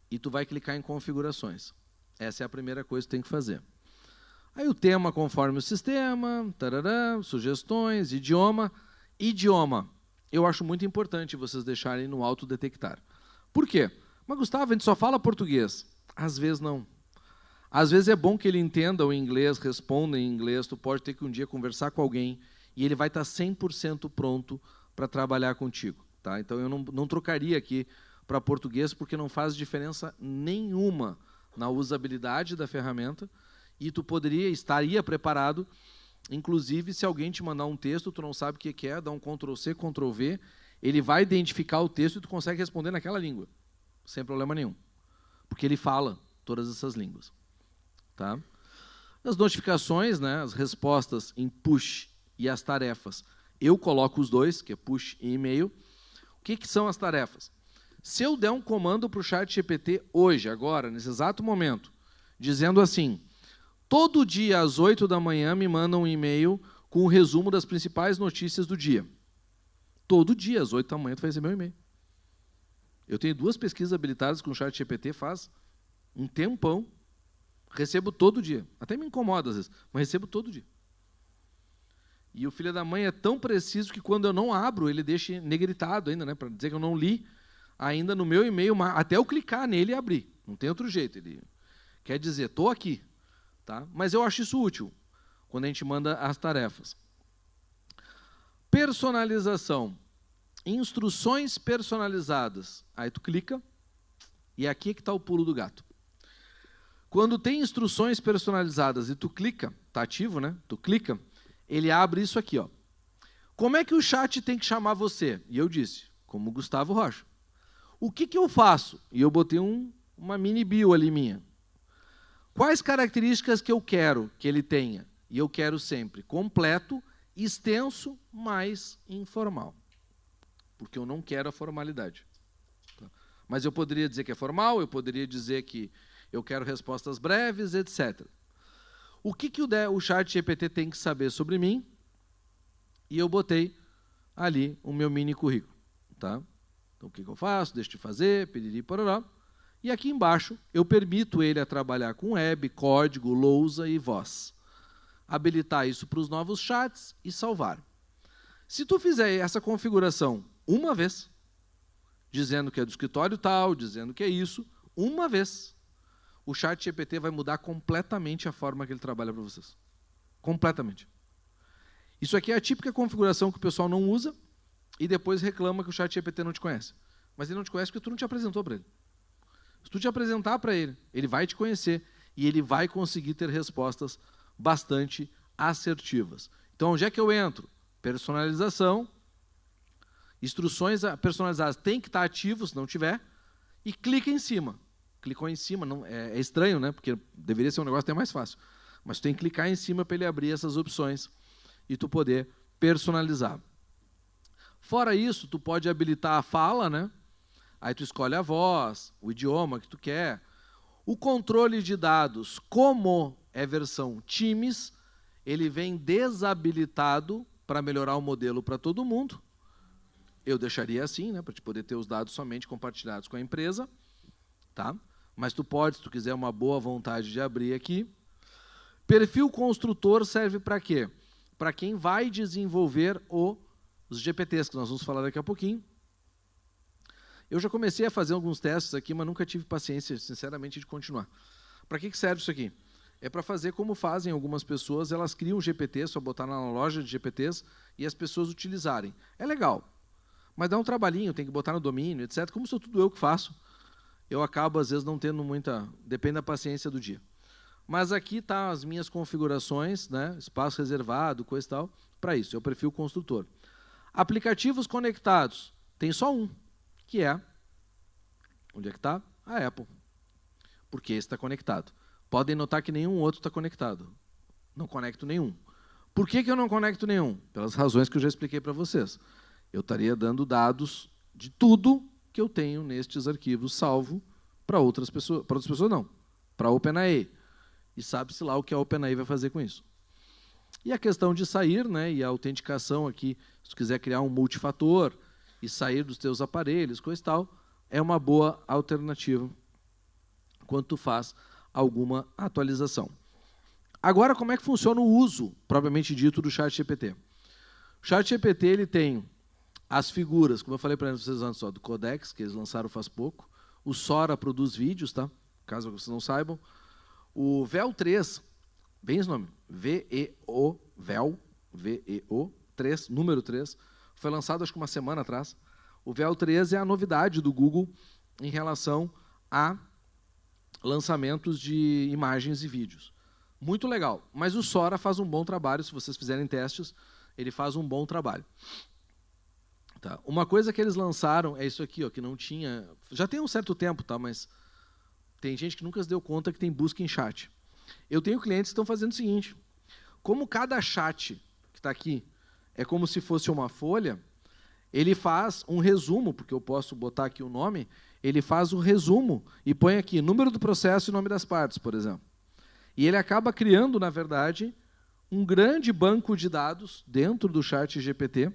E tu vai clicar em configurações. Essa é a primeira coisa que tu tem que fazer. Aí o tema conforme o sistema, tarará, sugestões, idioma. Idioma, eu acho muito importante vocês deixarem no autodetectar. Por quê? Mas, Gustavo, a gente só fala português. Às vezes não. Às vezes é bom que ele entenda o inglês, responda em inglês, tu pode ter que um dia conversar com alguém e ele vai estar 100% pronto para trabalhar contigo. Tá? Então, eu não trocaria aqui para português porque não faz diferença nenhuma na usabilidade da ferramenta e tu estaria preparado. Inclusive, se alguém te mandar um texto, tu não sabe o que é, dá um Ctrl+C, Ctrl+V, ele vai identificar o texto e tu consegue responder naquela língua, sem problema nenhum, porque ele fala todas essas línguas. Tá? As notificações, né, as respostas em push e as tarefas, eu coloco os dois, que é push e e-mail. O que são as tarefas? Se eu der um comando para o ChatGPT hoje, agora, nesse exato momento, dizendo assim: todo dia, às 8 da manhã, me mandam um e-mail com o resumo das principais notícias do dia. Todo dia, às 8 da manhã, tu vai receber um e-mail. Eu tenho 2 pesquisas habilitadas com o ChatGPT faz um tempão. Recebo todo dia. Até me incomoda às vezes, mas recebo todo dia. E o filho da mãe é tão preciso que quando eu não abro, ele deixa negritado ainda, né, para dizer que eu não li ainda no meu e-mail, até eu clicar nele e abrir. Não tem outro jeito. Ele quer dizer, estou aqui. Tá? Mas eu acho isso útil, quando a gente manda as tarefas. Personalização. Instruções personalizadas. Aí tu clica, e aqui é que está o pulo do gato. Quando tem instruções personalizadas e tu clica, está ativo, né? Tu clica, ele abre isso aqui. Ó. Como é que o chat tem que chamar você? E eu disse, como Gustavo Rocha. O que eu faço? E eu botei uma mini bio ali minha. Quais características que eu quero que ele tenha? E eu quero sempre completo, extenso, mais informal. Porque eu não quero a formalidade. Mas eu poderia dizer que é formal, eu poderia dizer que eu quero respostas breves, etc. O que o ChatGPT tem que saber sobre mim? E eu botei ali o meu mini currículo. Tá? Então, o que eu faço? Deixo de fazer, piriri, pororó. E aqui embaixo, eu permito ele a trabalhar com web, código, lousa e voz. Habilitar isso para os novos chats e salvar. Se tu fizer essa configuração uma vez, dizendo que é do escritório tal, dizendo que é isso, uma vez, o ChatGPT vai mudar completamente a forma que ele trabalha para vocês. Completamente. Isso aqui é a típica configuração que o pessoal não usa e depois reclama que o ChatGPT não te conhece. Mas ele não te conhece porque tu não te apresentou para ele. Se tu te apresentar para ele, ele vai te conhecer e ele vai conseguir ter respostas bastante assertivas. Então, onde é que eu entro? Personalização, instruções personalizadas tem que estar ativo, se não tiver, e clica em cima. Clicou em cima, não, é estranho, né? Porque deveria ser um negócio até mais fácil. Mas tu tem que clicar em cima para ele abrir essas opções e tu poder personalizar. Fora isso, tu pode habilitar a fala, né? Aí tu escolhe a voz, o idioma que tu quer. O controle de dados, como é versão Teams, ele vem desabilitado para melhorar o modelo para todo mundo. Eu deixaria assim, né, para te poder ter os dados somente compartilhados com a empresa, tá? Mas tu pode, se tu quiser uma boa vontade de abrir aqui. Perfil construtor serve para quê? Para quem vai desenvolver os GPTs, que nós vamos falar daqui a pouquinho. Eu já comecei a fazer alguns testes aqui, mas nunca tive paciência, sinceramente, de continuar. Para que serve isso aqui? É para fazer como fazem algumas pessoas, elas criam GPT, só botar na loja de GPTs e as pessoas utilizarem. É legal, mas dá um trabalhinho, tem que botar no domínio, etc. Como sou tudo eu que faço, eu acabo, às vezes, não tendo muita... Depende da paciência do dia. Mas aqui tá as minhas configurações, né? Espaço reservado, coisa e tal, para isso, é o perfil construtor. Aplicativos conectados, tem só um, que é, onde é que está? A Apple. Porque esse está conectado. Podem notar que nenhum outro está conectado. Não conecto nenhum. Por que eu não conecto nenhum? Pelas razões que eu já expliquei para vocês. Eu estaria dando dados de tudo que eu tenho nestes arquivos salvo para outras pessoas. Para outras pessoas, não. Para a OpenAI. E sabe-se lá o que a OpenAI vai fazer com isso. E a questão de sair, né, e a autenticação aqui, se tu quiser criar um multifator e sair dos teus aparelhos, coisa e tal, é uma boa alternativa quando tu faz alguma atualização. Agora, como é que funciona o uso, propriamente dito, do ChatGPT? O ChatGPT ele tem as figuras, como eu falei para vocês antes, ó, do Codex, que eles lançaram faz pouco. O Sora produz vídeos, tá? Caso vocês não saibam. O VEO 3, bem esse nome, VEO, VEO 3, número 3, foi lançado acho que uma semana atrás. O VEO 3 é a novidade do Google em relação a lançamentos de imagens e vídeos. Muito legal, mas o Sora faz um bom trabalho, se vocês fizerem testes, ele faz um bom trabalho. Tá. Uma coisa que eles lançaram é isso aqui, ó, que não tinha... Já tem um certo tempo, tá, mas tem gente que nunca se deu conta que tem busca em chat. Eu tenho clientes que estão fazendo o seguinte, como cada chat que está aqui é como se fosse uma folha, ele faz um resumo, porque eu posso botar aqui o nome, ele faz o resumo e põe aqui número do processo e nome das partes, por exemplo. E ele acaba criando, na verdade, um grande banco de dados dentro do ChatGPT,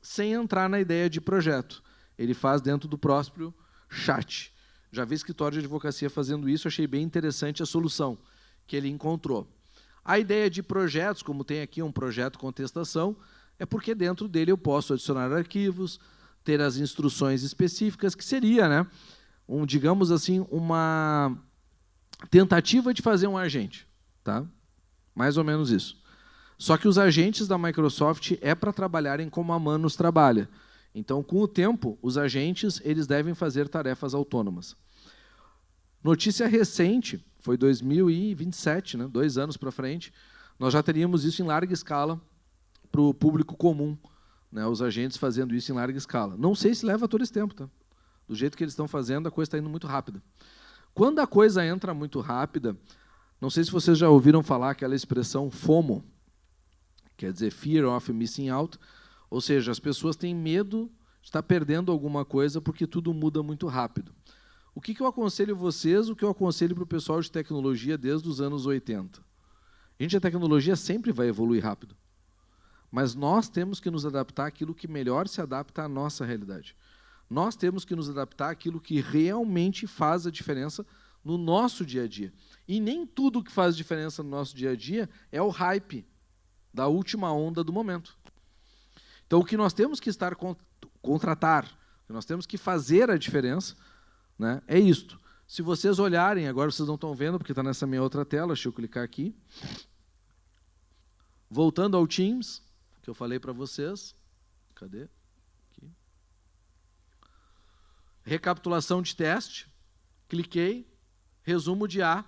sem entrar na ideia de projeto. Ele faz dentro do próprio chat. Já vi escritório de advocacia fazendo isso, achei bem interessante a solução que ele encontrou. A ideia de projetos, como tem aqui um projeto contestação, é porque dentro dele eu posso adicionar arquivos, ter as instruções específicas, que seria, né, digamos assim, uma tentativa de fazer um agente. Tá? Mais ou menos isso. Só que os agentes da Microsoft é para trabalharem como a Manus trabalha. Então, com o tempo, os agentes eles devem fazer tarefas autônomas. Notícia recente, foi 2027, né, 2 anos para frente, nós já teríamos isso em larga escala para o público comum, né, os agentes fazendo isso em larga escala. Não sei se leva todo esse tempo. Tá? Do jeito que eles estão fazendo, a coisa está indo muito rápida. Quando a coisa entra muito rápida, não sei se vocês já ouviram falar aquela expressão FOMO, quer dizer Fear of Missing Out, ou seja, as pessoas têm medo de estar perdendo alguma coisa porque tudo muda muito rápido. O que eu aconselho vocês, o que eu aconselho para o pessoal de tecnologia desde os anos 80? Gente, a tecnologia sempre vai evoluir rápido, mas nós temos que nos adaptar àquilo que melhor se adapta à nossa realidade. Nós temos que nos adaptar àquilo que realmente faz a diferença no nosso dia a dia. E nem tudo que faz diferença no nosso dia a dia é o hype da última onda do momento. Então, o que nós temos que contratar, o que nós temos que fazer a diferença, né, é isto. Se vocês olharem, agora vocês não estão vendo, porque está nessa minha outra tela, deixa eu clicar aqui. Voltando ao Teams, que eu falei para vocês. Cadê? Aqui. Recapitulação de teste. Cliquei, resumo de A.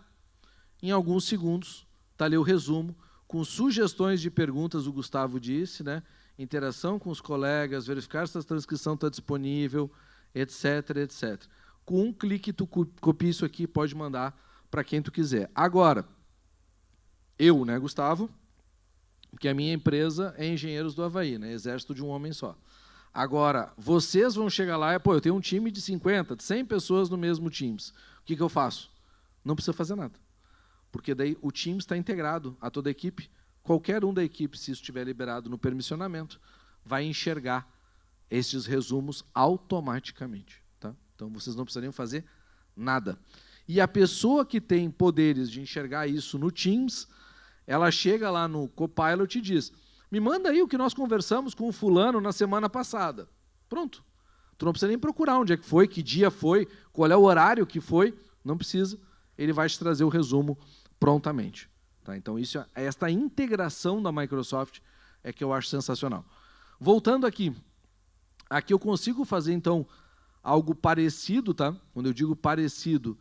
Em alguns segundos, está ali o resumo, com sugestões de perguntas, o Gustavo disse, né? Interação com os colegas, verificar se a transcrição está disponível, etc, etc. Com um clique, tu copia isso aqui e pode mandar para quem tu quiser. Agora, eu, né, Gustavo, porque a minha empresa é Engenheiros do Havaí, né, exército de um homem só. Agora, vocês vão chegar lá e, eu tenho um time de 50, de 100 pessoas no mesmo Teams. O que eu faço? Não precisa fazer nada. Porque daí o Teams está integrado a toda a equipe. Qualquer um da equipe, se isso estiver liberado no permissionamento, vai enxergar estes resumos automaticamente. Tá? Então, vocês não precisariam fazer nada. E a pessoa que tem poderes de enxergar isso no Teams, ela chega lá no Copilot e diz, me manda aí o que nós conversamos com o fulano na semana passada. Pronto. Tu não precisa nem procurar onde é que foi, que dia foi, qual é o horário que foi, não precisa. Ele vai te trazer o resumo prontamente. Tá? Então, esta integração da Microsoft é que eu acho sensacional. Voltando aqui. Aqui eu consigo fazer, então, algo parecido, tá? Quando eu digo parecido,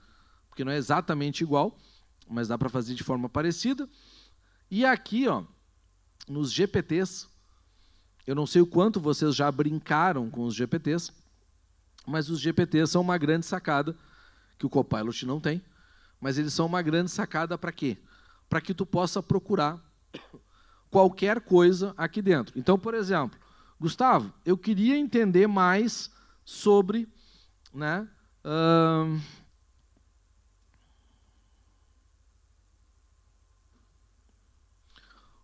porque não é exatamente igual, mas dá para fazer de forma parecida. E aqui, ó, nos GPTs, eu não sei o quanto vocês já brincaram com os GPTs, mas os GPTs são uma grande sacada, que o Copilot não tem, mas eles são uma grande sacada para quê? Para que tu possa procurar qualquer coisa aqui dentro. Então, por exemplo, Gustavo, eu queria entender mais sobre, né,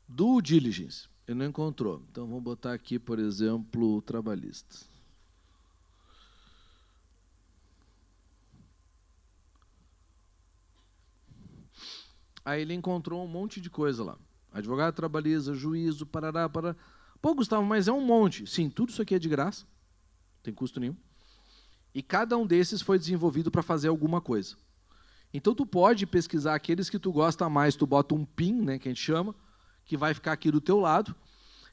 due diligence. Ele não encontrou. Então, vamos botar aqui, por exemplo, trabalhista. Aí ele encontrou um monte de coisa lá. Advogado trabalhista, juízo, parará, parará. Pô, Gustavo, mas é um monte. Sim, tudo isso aqui é de graça. Não tem custo nenhum. E cada um desses foi desenvolvido para fazer alguma coisa. Então, tu pode pesquisar aqueles que tu gosta mais. Tu bota um PIN, né, que a gente chama, que vai ficar aqui do teu lado.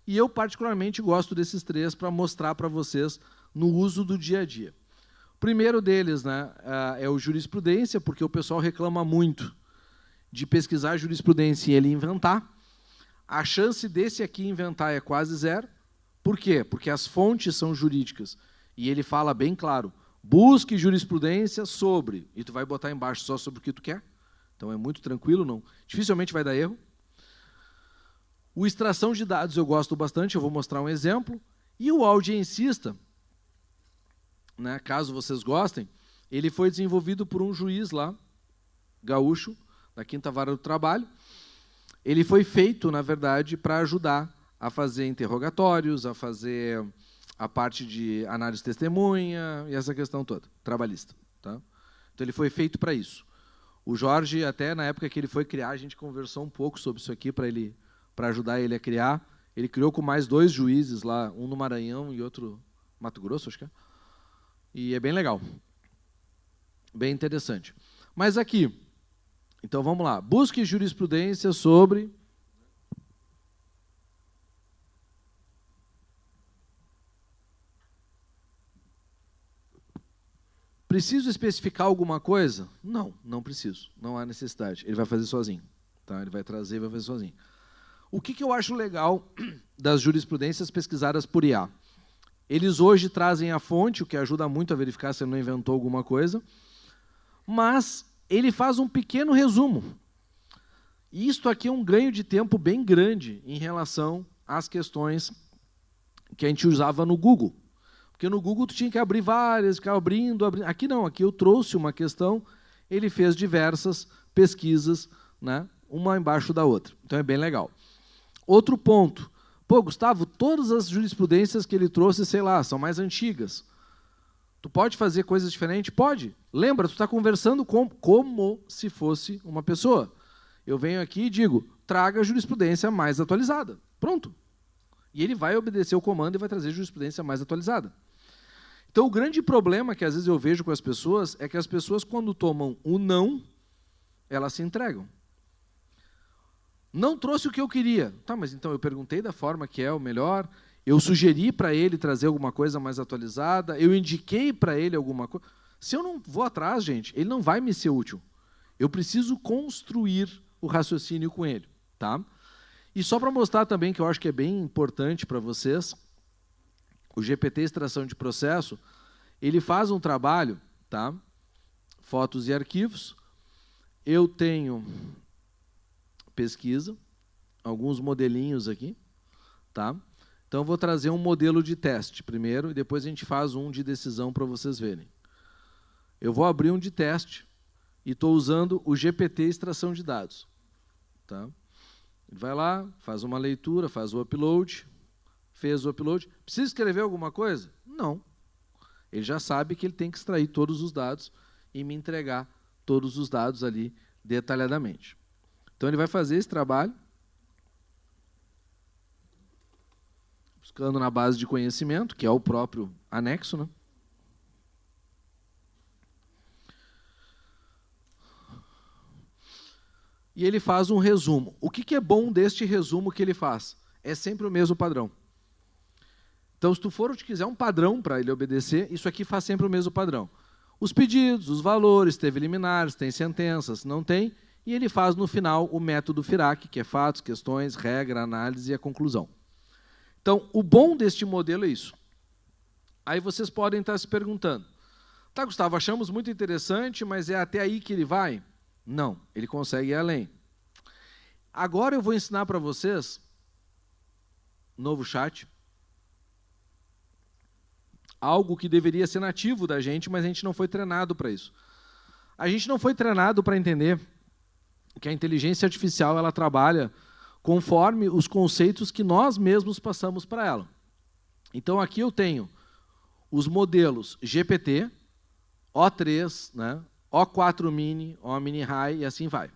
E eu, particularmente, gosto desses três para mostrar para vocês no uso do dia a dia. O primeiro deles, né, é o jurisprudência, porque o pessoal reclama muito de pesquisar jurisprudência e ele inventar. A chance desse aqui inventar é quase zero. Por quê? Porque as fontes são jurídicas. E ele fala bem claro, busque jurisprudência sobre, e tu vai botar embaixo só sobre o que tu quer. Então é muito tranquilo, não. Dificilmente vai dar erro. O extração de dados eu gosto bastante, eu vou mostrar um exemplo. E o audiencista, né, caso vocês gostem, ele foi desenvolvido por um juiz lá, gaúcho, da Quinta Vara do Trabalho. Ele foi feito, na verdade, para ajudar a fazer interrogatórios, a fazer a parte de análise de testemunha e essa questão toda, trabalhista. Tá? Então, ele foi feito para isso. O Jorge, até na época que ele foi criar, a gente conversou um pouco sobre isso aqui para ajudar ele a criar. Ele criou com mais 2 juízes lá, um no Maranhão e outro no Mato Grosso, acho que é. E é bem legal. Bem interessante. Mas aqui, então vamos lá. Busque jurisprudência sobre... Preciso especificar alguma coisa? Não, não preciso. Não há necessidade. Ele vai fazer sozinho. Tá? Ele vai trazer e vai fazer sozinho. O que eu acho legal das jurisprudências pesquisadas por IA? Eles hoje trazem a fonte, o que ajuda muito a verificar se ele não inventou alguma coisa, mas ele faz um pequeno resumo. E isto aqui é um ganho de tempo bem grande em relação às questões que a gente usava no Google. Porque no Google tu tinha que abrir várias, ficar abrindo. Aqui não, aqui eu trouxe uma questão, ele fez diversas pesquisas, né, uma embaixo da outra. Então é bem legal. Outro ponto. Pô, Gustavo, todas as jurisprudências que ele trouxe, sei lá, são mais antigas. Tu pode fazer coisas diferentes? Pode. Lembra, tu está conversando como se fosse uma pessoa. Eu venho aqui e digo, traga a jurisprudência mais atualizada. Pronto. E ele vai obedecer o comando e vai trazer jurisprudência mais atualizada. Então, o grande problema que às vezes eu vejo com as pessoas é que as pessoas, quando tomam o não, elas se entregam. Não trouxe o que eu queria. Tá, mas então eu perguntei da forma que é o melhor, eu sugeri para ele trazer alguma coisa mais atualizada, eu indiquei para ele alguma coisa. Se eu não vou atrás, gente, ele não vai me ser útil. Eu preciso construir o raciocínio com ele, tá? E só para mostrar também, que eu acho que é bem importante para vocês, o GPT Extração de Processo, ele faz um trabalho, tá? Fotos e arquivos. Eu tenho pesquisa, alguns modelinhos aqui, tá? Então, eu vou trazer um modelo de teste primeiro, e depois a gente faz um de decisão para vocês verem. Eu vou abrir um de teste, e estou usando o GPT Extração de Dados. Tá? Ele vai lá, faz uma leitura, faz o upload, fez o upload. Precisa escrever alguma coisa? Não. Ele já sabe que ele tem que extrair todos os dados e me entregar todos os dados ali detalhadamente. Então, ele vai fazer esse trabalho, buscando na base de conhecimento, que é o próprio anexo, né? E ele faz um resumo. O que é bom deste resumo que ele faz? É sempre o mesmo padrão. Então, se tu for quiser um padrão para ele obedecer, isso aqui faz sempre o mesmo padrão. Os pedidos, os valores, teve liminares, tem sentenças, não tem, e ele faz no final o método FIRAC, que é fatos, questões, regra, análise e a conclusão. Então, o bom deste modelo é isso. Aí vocês podem estar se perguntando, tá, Gustavo, achamos muito interessante, mas é até aí que ele vai? Não, ele consegue ir além. Agora eu vou ensinar para vocês, novo chat, algo que deveria ser nativo da gente, mas a gente não foi treinado para isso. A gente não foi treinado para entender que a inteligência artificial ela trabalha conforme os conceitos que nós mesmos passamos para ela. Então, aqui eu tenho os modelos GPT, O3, né? O4 Mini, O Mini High e assim vai. O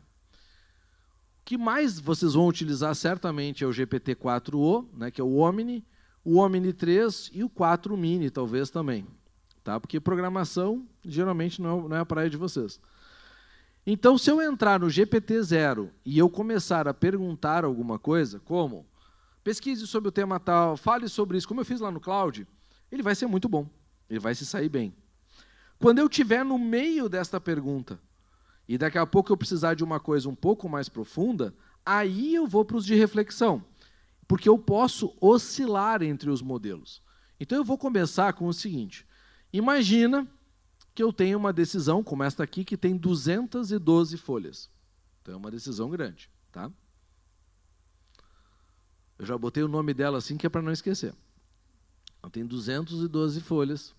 que mais vocês vão utilizar certamente é o GPT-4o, né, que é o Omni 3 e o 4 Mini, talvez também. Tá? Porque programação, geralmente, não é a praia de vocês. Então, se eu entrar no GPT-0 e eu começar a perguntar alguma coisa, como pesquise sobre o tema tal, fale sobre isso, como eu fiz lá no Cloud, ele vai ser muito bom, ele vai se sair bem. Quando eu estiver no meio desta pergunta, e daqui a pouco eu precisar de uma coisa um pouco mais profunda, aí eu vou para os de reflexão, porque eu posso oscilar entre os modelos. Então, eu vou começar com o seguinte, imagina que eu tenho uma decisão, como esta aqui, que tem 212 folhas. Então, é uma decisão grande. Tá? Eu já botei o nome dela assim, que é para não esquecer. Ela tem 212 folhas.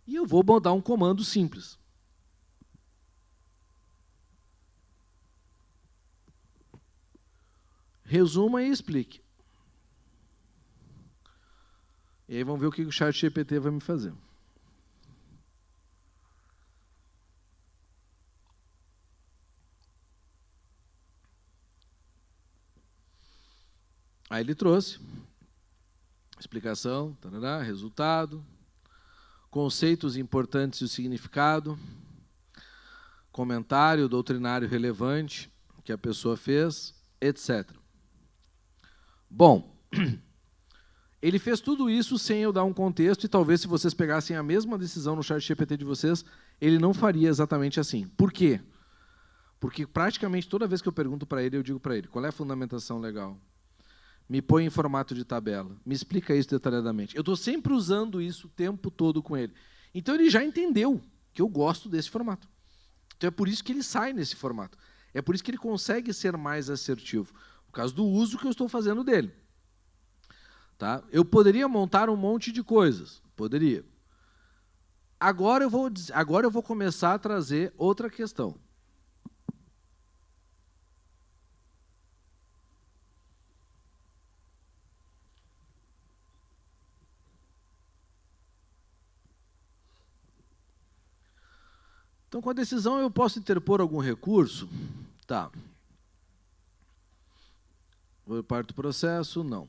E eu vou botar um comando simples. Resuma e explique. E aí vamos ver o que o ChatGPT vai me fazer. Aí ele trouxe explicação, tarará, resultado, conceitos importantes e o significado, comentário doutrinário relevante que a pessoa fez, etc. Bom, ele fez tudo isso sem eu dar um contexto e talvez se vocês pegassem a mesma decisão no ChatGPT de vocês, ele não faria exatamente assim. Por quê? Porque praticamente toda vez que eu pergunto para ele, eu digo para ele, qual é a fundamentação legal? Me põe em formato de tabela, me explica isso detalhadamente. Eu estou sempre usando isso o tempo todo com ele. Então ele já entendeu que eu gosto desse formato. Então é por isso que ele sai nesse formato. É por isso que ele consegue ser mais assertivo, por causa do uso que eu estou fazendo dele. Tá? Eu poderia montar um monte de coisas, poderia. Agora eu vou começar a trazer outra questão. Então, com a decisão, eu posso interpor algum recurso? Tá. Vou parte do processo? Não.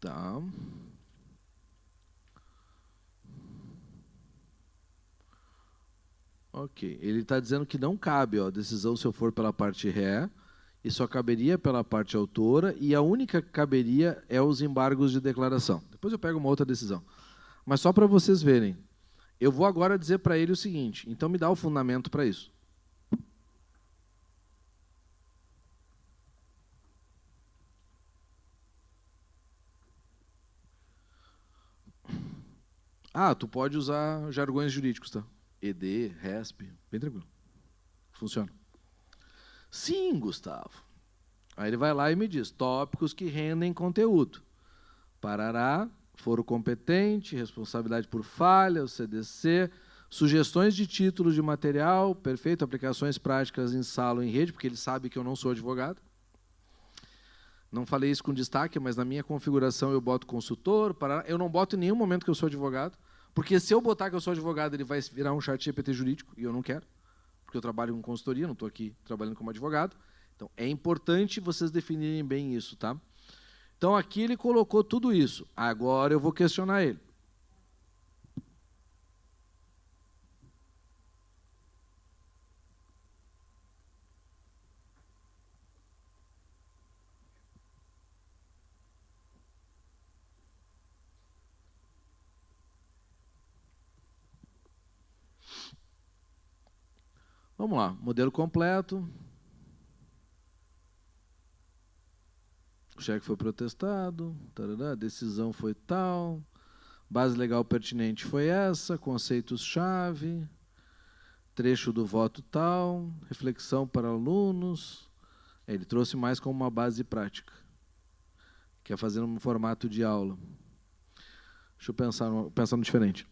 Tá. Ok. Ele está dizendo que não cabe, ó, a decisão se eu for pela parte ré, e só caberia pela parte autora, e a única que caberia é os embargos de declaração. Depois eu pego uma outra decisão. Mas só para vocês verem. Eu vou agora dizer para ele o seguinte, então me dá o fundamento para isso. Ah, tu pode usar jargões jurídicos, tá? ED, RESP, bem tranquilo. Funciona. Sim, Gustavo. Aí ele vai lá e me diz, tópicos que rendem conteúdo. Parará, foro competente, responsabilidade por falha, o CDC, sugestões de títulos de material, perfeito, aplicações práticas em sala ou em rede, porque ele sabe que eu não sou advogado. Não falei isso com destaque, mas na minha configuração eu boto consultor, parará. Eu não boto em nenhum momento que eu sou advogado, porque se eu botar que eu sou advogado, ele vai virar um chat GPT jurídico, e eu não quero, porque eu trabalho com consultoria, não estou aqui trabalhando como advogado. Então, é importante vocês definirem bem isso, tá? Então, aqui ele colocou tudo isso. Agora eu vou questionar ele. Vamos lá, modelo completo. O cheque foi protestado, tarará, decisão foi tal, base legal pertinente foi essa, conceitos-chave, trecho do voto tal, reflexão para alunos. Ele trouxe mais como uma base prática. Quer fazer um formato de aula. Deixa eu pensar no diferente.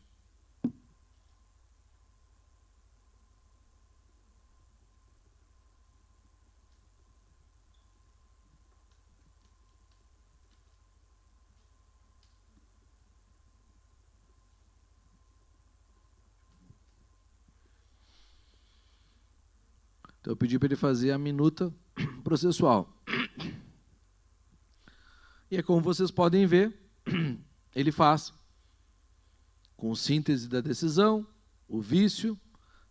Então, eu pedi para ele fazer a minuta processual. E é como vocês podem ver, ele faz com síntese da decisão, o vício,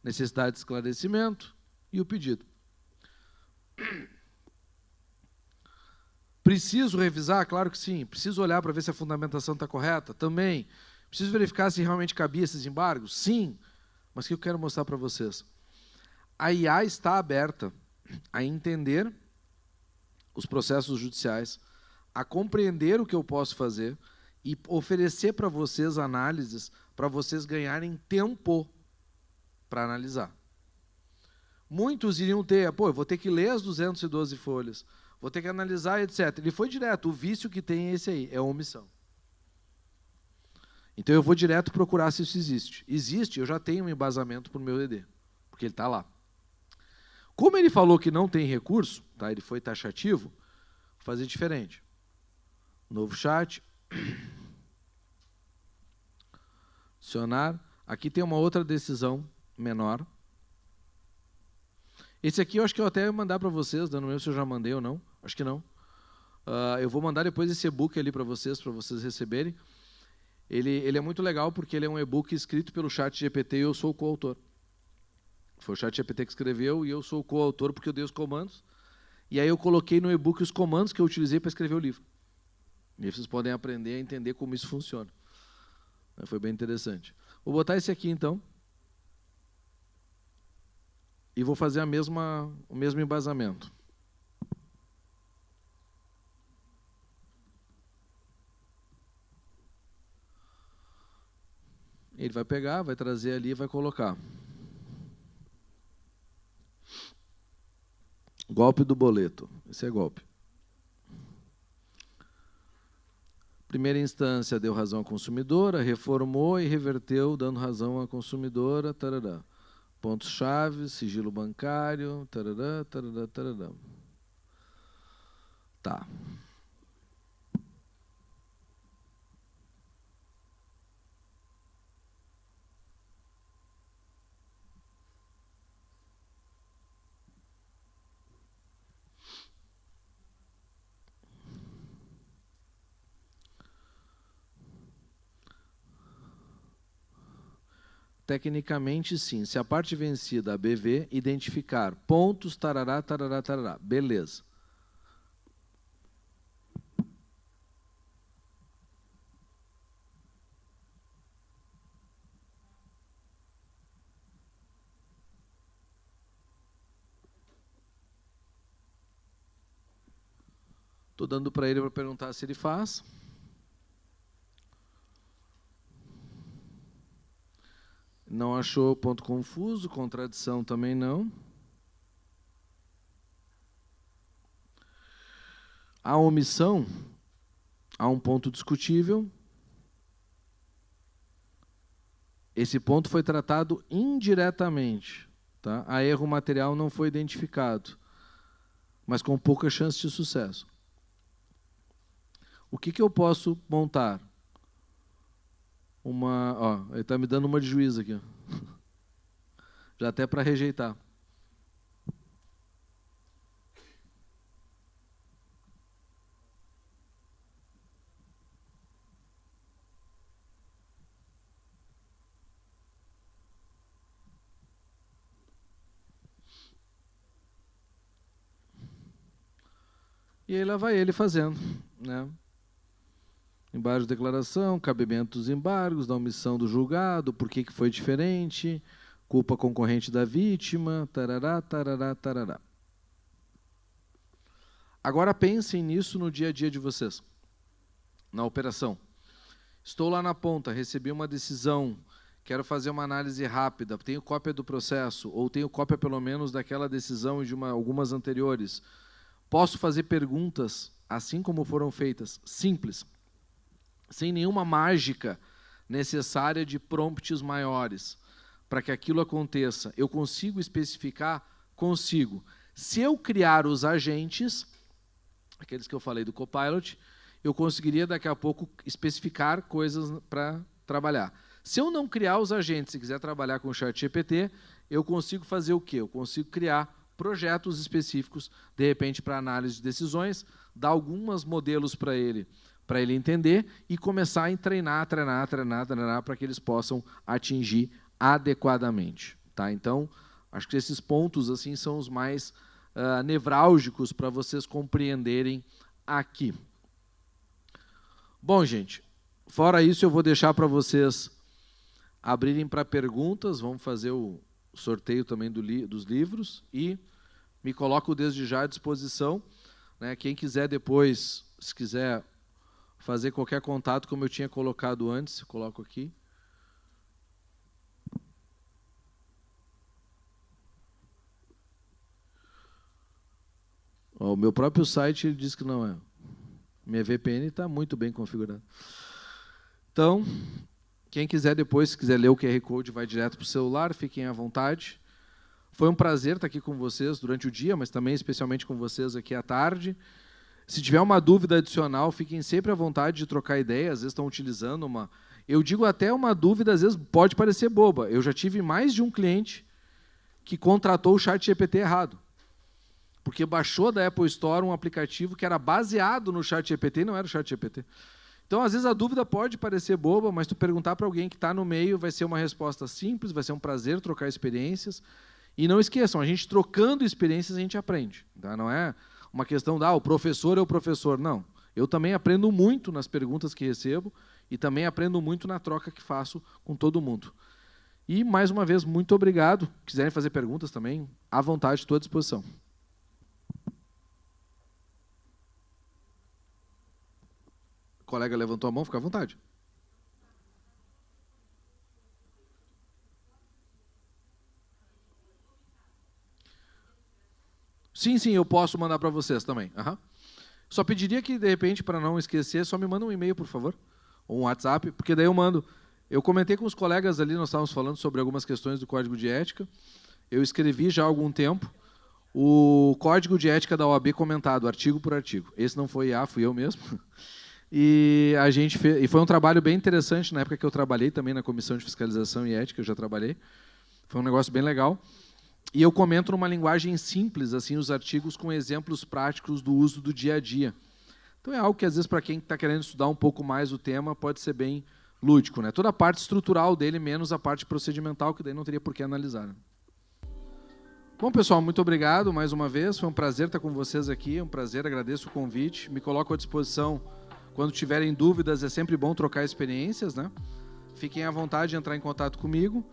necessidade de esclarecimento e o pedido. Preciso revisar? Claro que sim. Preciso olhar para ver se a fundamentação está correta? Também. Preciso verificar se realmente cabia esses embargos? Sim. Mas o que eu quero mostrar para vocês? A IA está aberta a entender os processos judiciais, a compreender o que eu posso fazer e oferecer para vocês análises para vocês ganharem tempo para analisar. Muitos iriam ter, eu vou ter que ler as 212 folhas, vou ter que analisar, etc. Ele foi direto, o vício que tem é esse aí, é a omissão. Então eu vou direto procurar se isso existe. Existe, eu já tenho um embasamento para o meu ED, porque ele está lá. Como ele falou que não tem recurso, tá? Ele foi taxativo, vou fazer diferente. Novo chat. Adicionar. Aqui tem uma outra decisão menor. Esse aqui eu acho que eu até vou mandar para vocês, não lembro se eu já mandei ou não, acho que não. Eu vou mandar depois esse e-book ali para vocês receberem. Ele é muito legal porque ele é um e-book escrito pelo ChatGPT e eu sou o coautor. Foi o ChatGPT que escreveu e eu sou o coautor porque eu dei os comandos. E aí eu coloquei no e-book os comandos que eu utilizei para escrever o livro. E aí vocês podem aprender a entender como isso funciona. Foi bem interessante. Vou botar esse aqui então. E vou fazer o mesmo embasamento. Ele vai pegar, vai trazer ali e vai colocar. Golpe do boleto. Esse é golpe. Primeira instância deu razão à consumidora, reformou e reverteu, dando razão à consumidora. Tarará. Pontos-chave, sigilo bancário. Tarará, tarará, tarará. Tá. Tecnicamente, sim. Se a parte vencida, a BV, identificar pontos, tarará, tarará, tarará. Beleza. Estou dando para ele para perguntar se ele faz. Não achou ponto confuso, contradição também não. A omissão, há um ponto discutível. Esse ponto foi tratado indiretamente. Tá? A erro material não foi identificado, mas com pouca chance de sucesso. O que eu posso montar? Ele está me dando uma de juízo aqui. Já até para rejeitar. E aí lá vai ele fazendo, né? Embargo de declaração, cabimento dos embargos, da omissão do julgado, por que foi diferente, culpa concorrente da vítima, tarará, tarará, tarará. Agora pensem nisso no dia a dia de vocês, na operação. Estou lá na ponta, recebi uma decisão, quero fazer uma análise rápida, tenho cópia do processo, ou tenho cópia pelo menos daquela decisão e de algumas anteriores. Posso fazer perguntas, assim como foram feitas, simples, sem nenhuma mágica necessária de prompts maiores, para que aquilo aconteça. Eu consigo especificar? Consigo. Se eu criar os agentes, aqueles que eu falei do Copilot, eu conseguiria daqui a pouco especificar coisas para trabalhar. Se eu não criar os agentes e quiser trabalhar com o ChatGPT, eu consigo fazer o quê? Eu consigo criar projetos específicos, de repente, para análise de decisões, dar alguns modelos para ele entender e começar a treinar, para que eles possam atingir adequadamente. Tá? Então, acho que esses pontos assim são os mais nevrálgicos para vocês compreenderem aqui. Bom, gente, fora isso, eu vou deixar para vocês abrirem para perguntas, vamos fazer o sorteio também dos livros e me coloco desde já à disposição. Né? Quem quiser depois, se quiser fazer qualquer contato, como eu tinha colocado antes, eu coloco aqui. O meu próprio site ele diz que não é. Minha VPN está muito bem configurada. Então, quem quiser depois, se quiser ler o QR Code, vai direto para o celular, fiquem à vontade. Foi um prazer estar aqui com vocês durante o dia, mas também especialmente com vocês aqui à tarde. Se tiver uma dúvida adicional, fiquem sempre à vontade de trocar ideia. Às vezes estão utilizando uma... Eu digo até uma dúvida, às vezes pode parecer boba. Eu já tive mais de um cliente que contratou o ChatGPT errado. Porque baixou da Apple Store um aplicativo que era baseado no ChatGPT e não era o ChatGPT. Então, às vezes, a dúvida pode parecer boba, mas tu perguntar para alguém que está no meio vai ser uma resposta simples, vai ser um prazer trocar experiências. E não esqueçam, a gente trocando experiências, a gente aprende. Tá? Não é uma questão o professor é o professor. Não. Eu também aprendo muito nas perguntas que recebo e também aprendo muito na troca que faço com todo mundo. E, mais uma vez, muito obrigado. Quiserem fazer perguntas também, à vontade, estou à disposição. O colega levantou a mão, fica à vontade. Sim, eu posso mandar para vocês também. Uhum. Só pediria que, de repente, para não esquecer, só me manda um e-mail, por favor, ou um WhatsApp, porque daí eu mando. Eu comentei com os colegas ali, nós estávamos falando sobre algumas questões do Código de Ética. Eu escrevi já há algum tempo o Código de Ética da OAB comentado, artigo por artigo. Esse não foi IA, fui eu mesmo. E a gente fez, e foi um trabalho bem interessante na época que eu trabalhei também na Comissão de Fiscalização e Ética, eu já trabalhei. Foi um negócio bem legal. E eu comento numa linguagem simples assim os artigos com exemplos práticos do uso do dia a dia. Então é algo que às vezes para quem está querendo estudar um pouco mais o tema pode ser bem lúdico, né? Toda a parte estrutural dele, menos a parte procedimental, que daí não teria por que analisar. Né? Bom, pessoal, muito obrigado mais uma vez. Foi um prazer estar com vocês aqui, um prazer, agradeço o convite. Me coloco à disposição quando tiverem dúvidas, é sempre bom trocar experiências, né? Fiquem à vontade de entrar em contato comigo.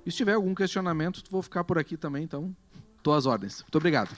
E se tiver algum questionamento, vou ficar por aqui também, então estou às ordens. Muito obrigado.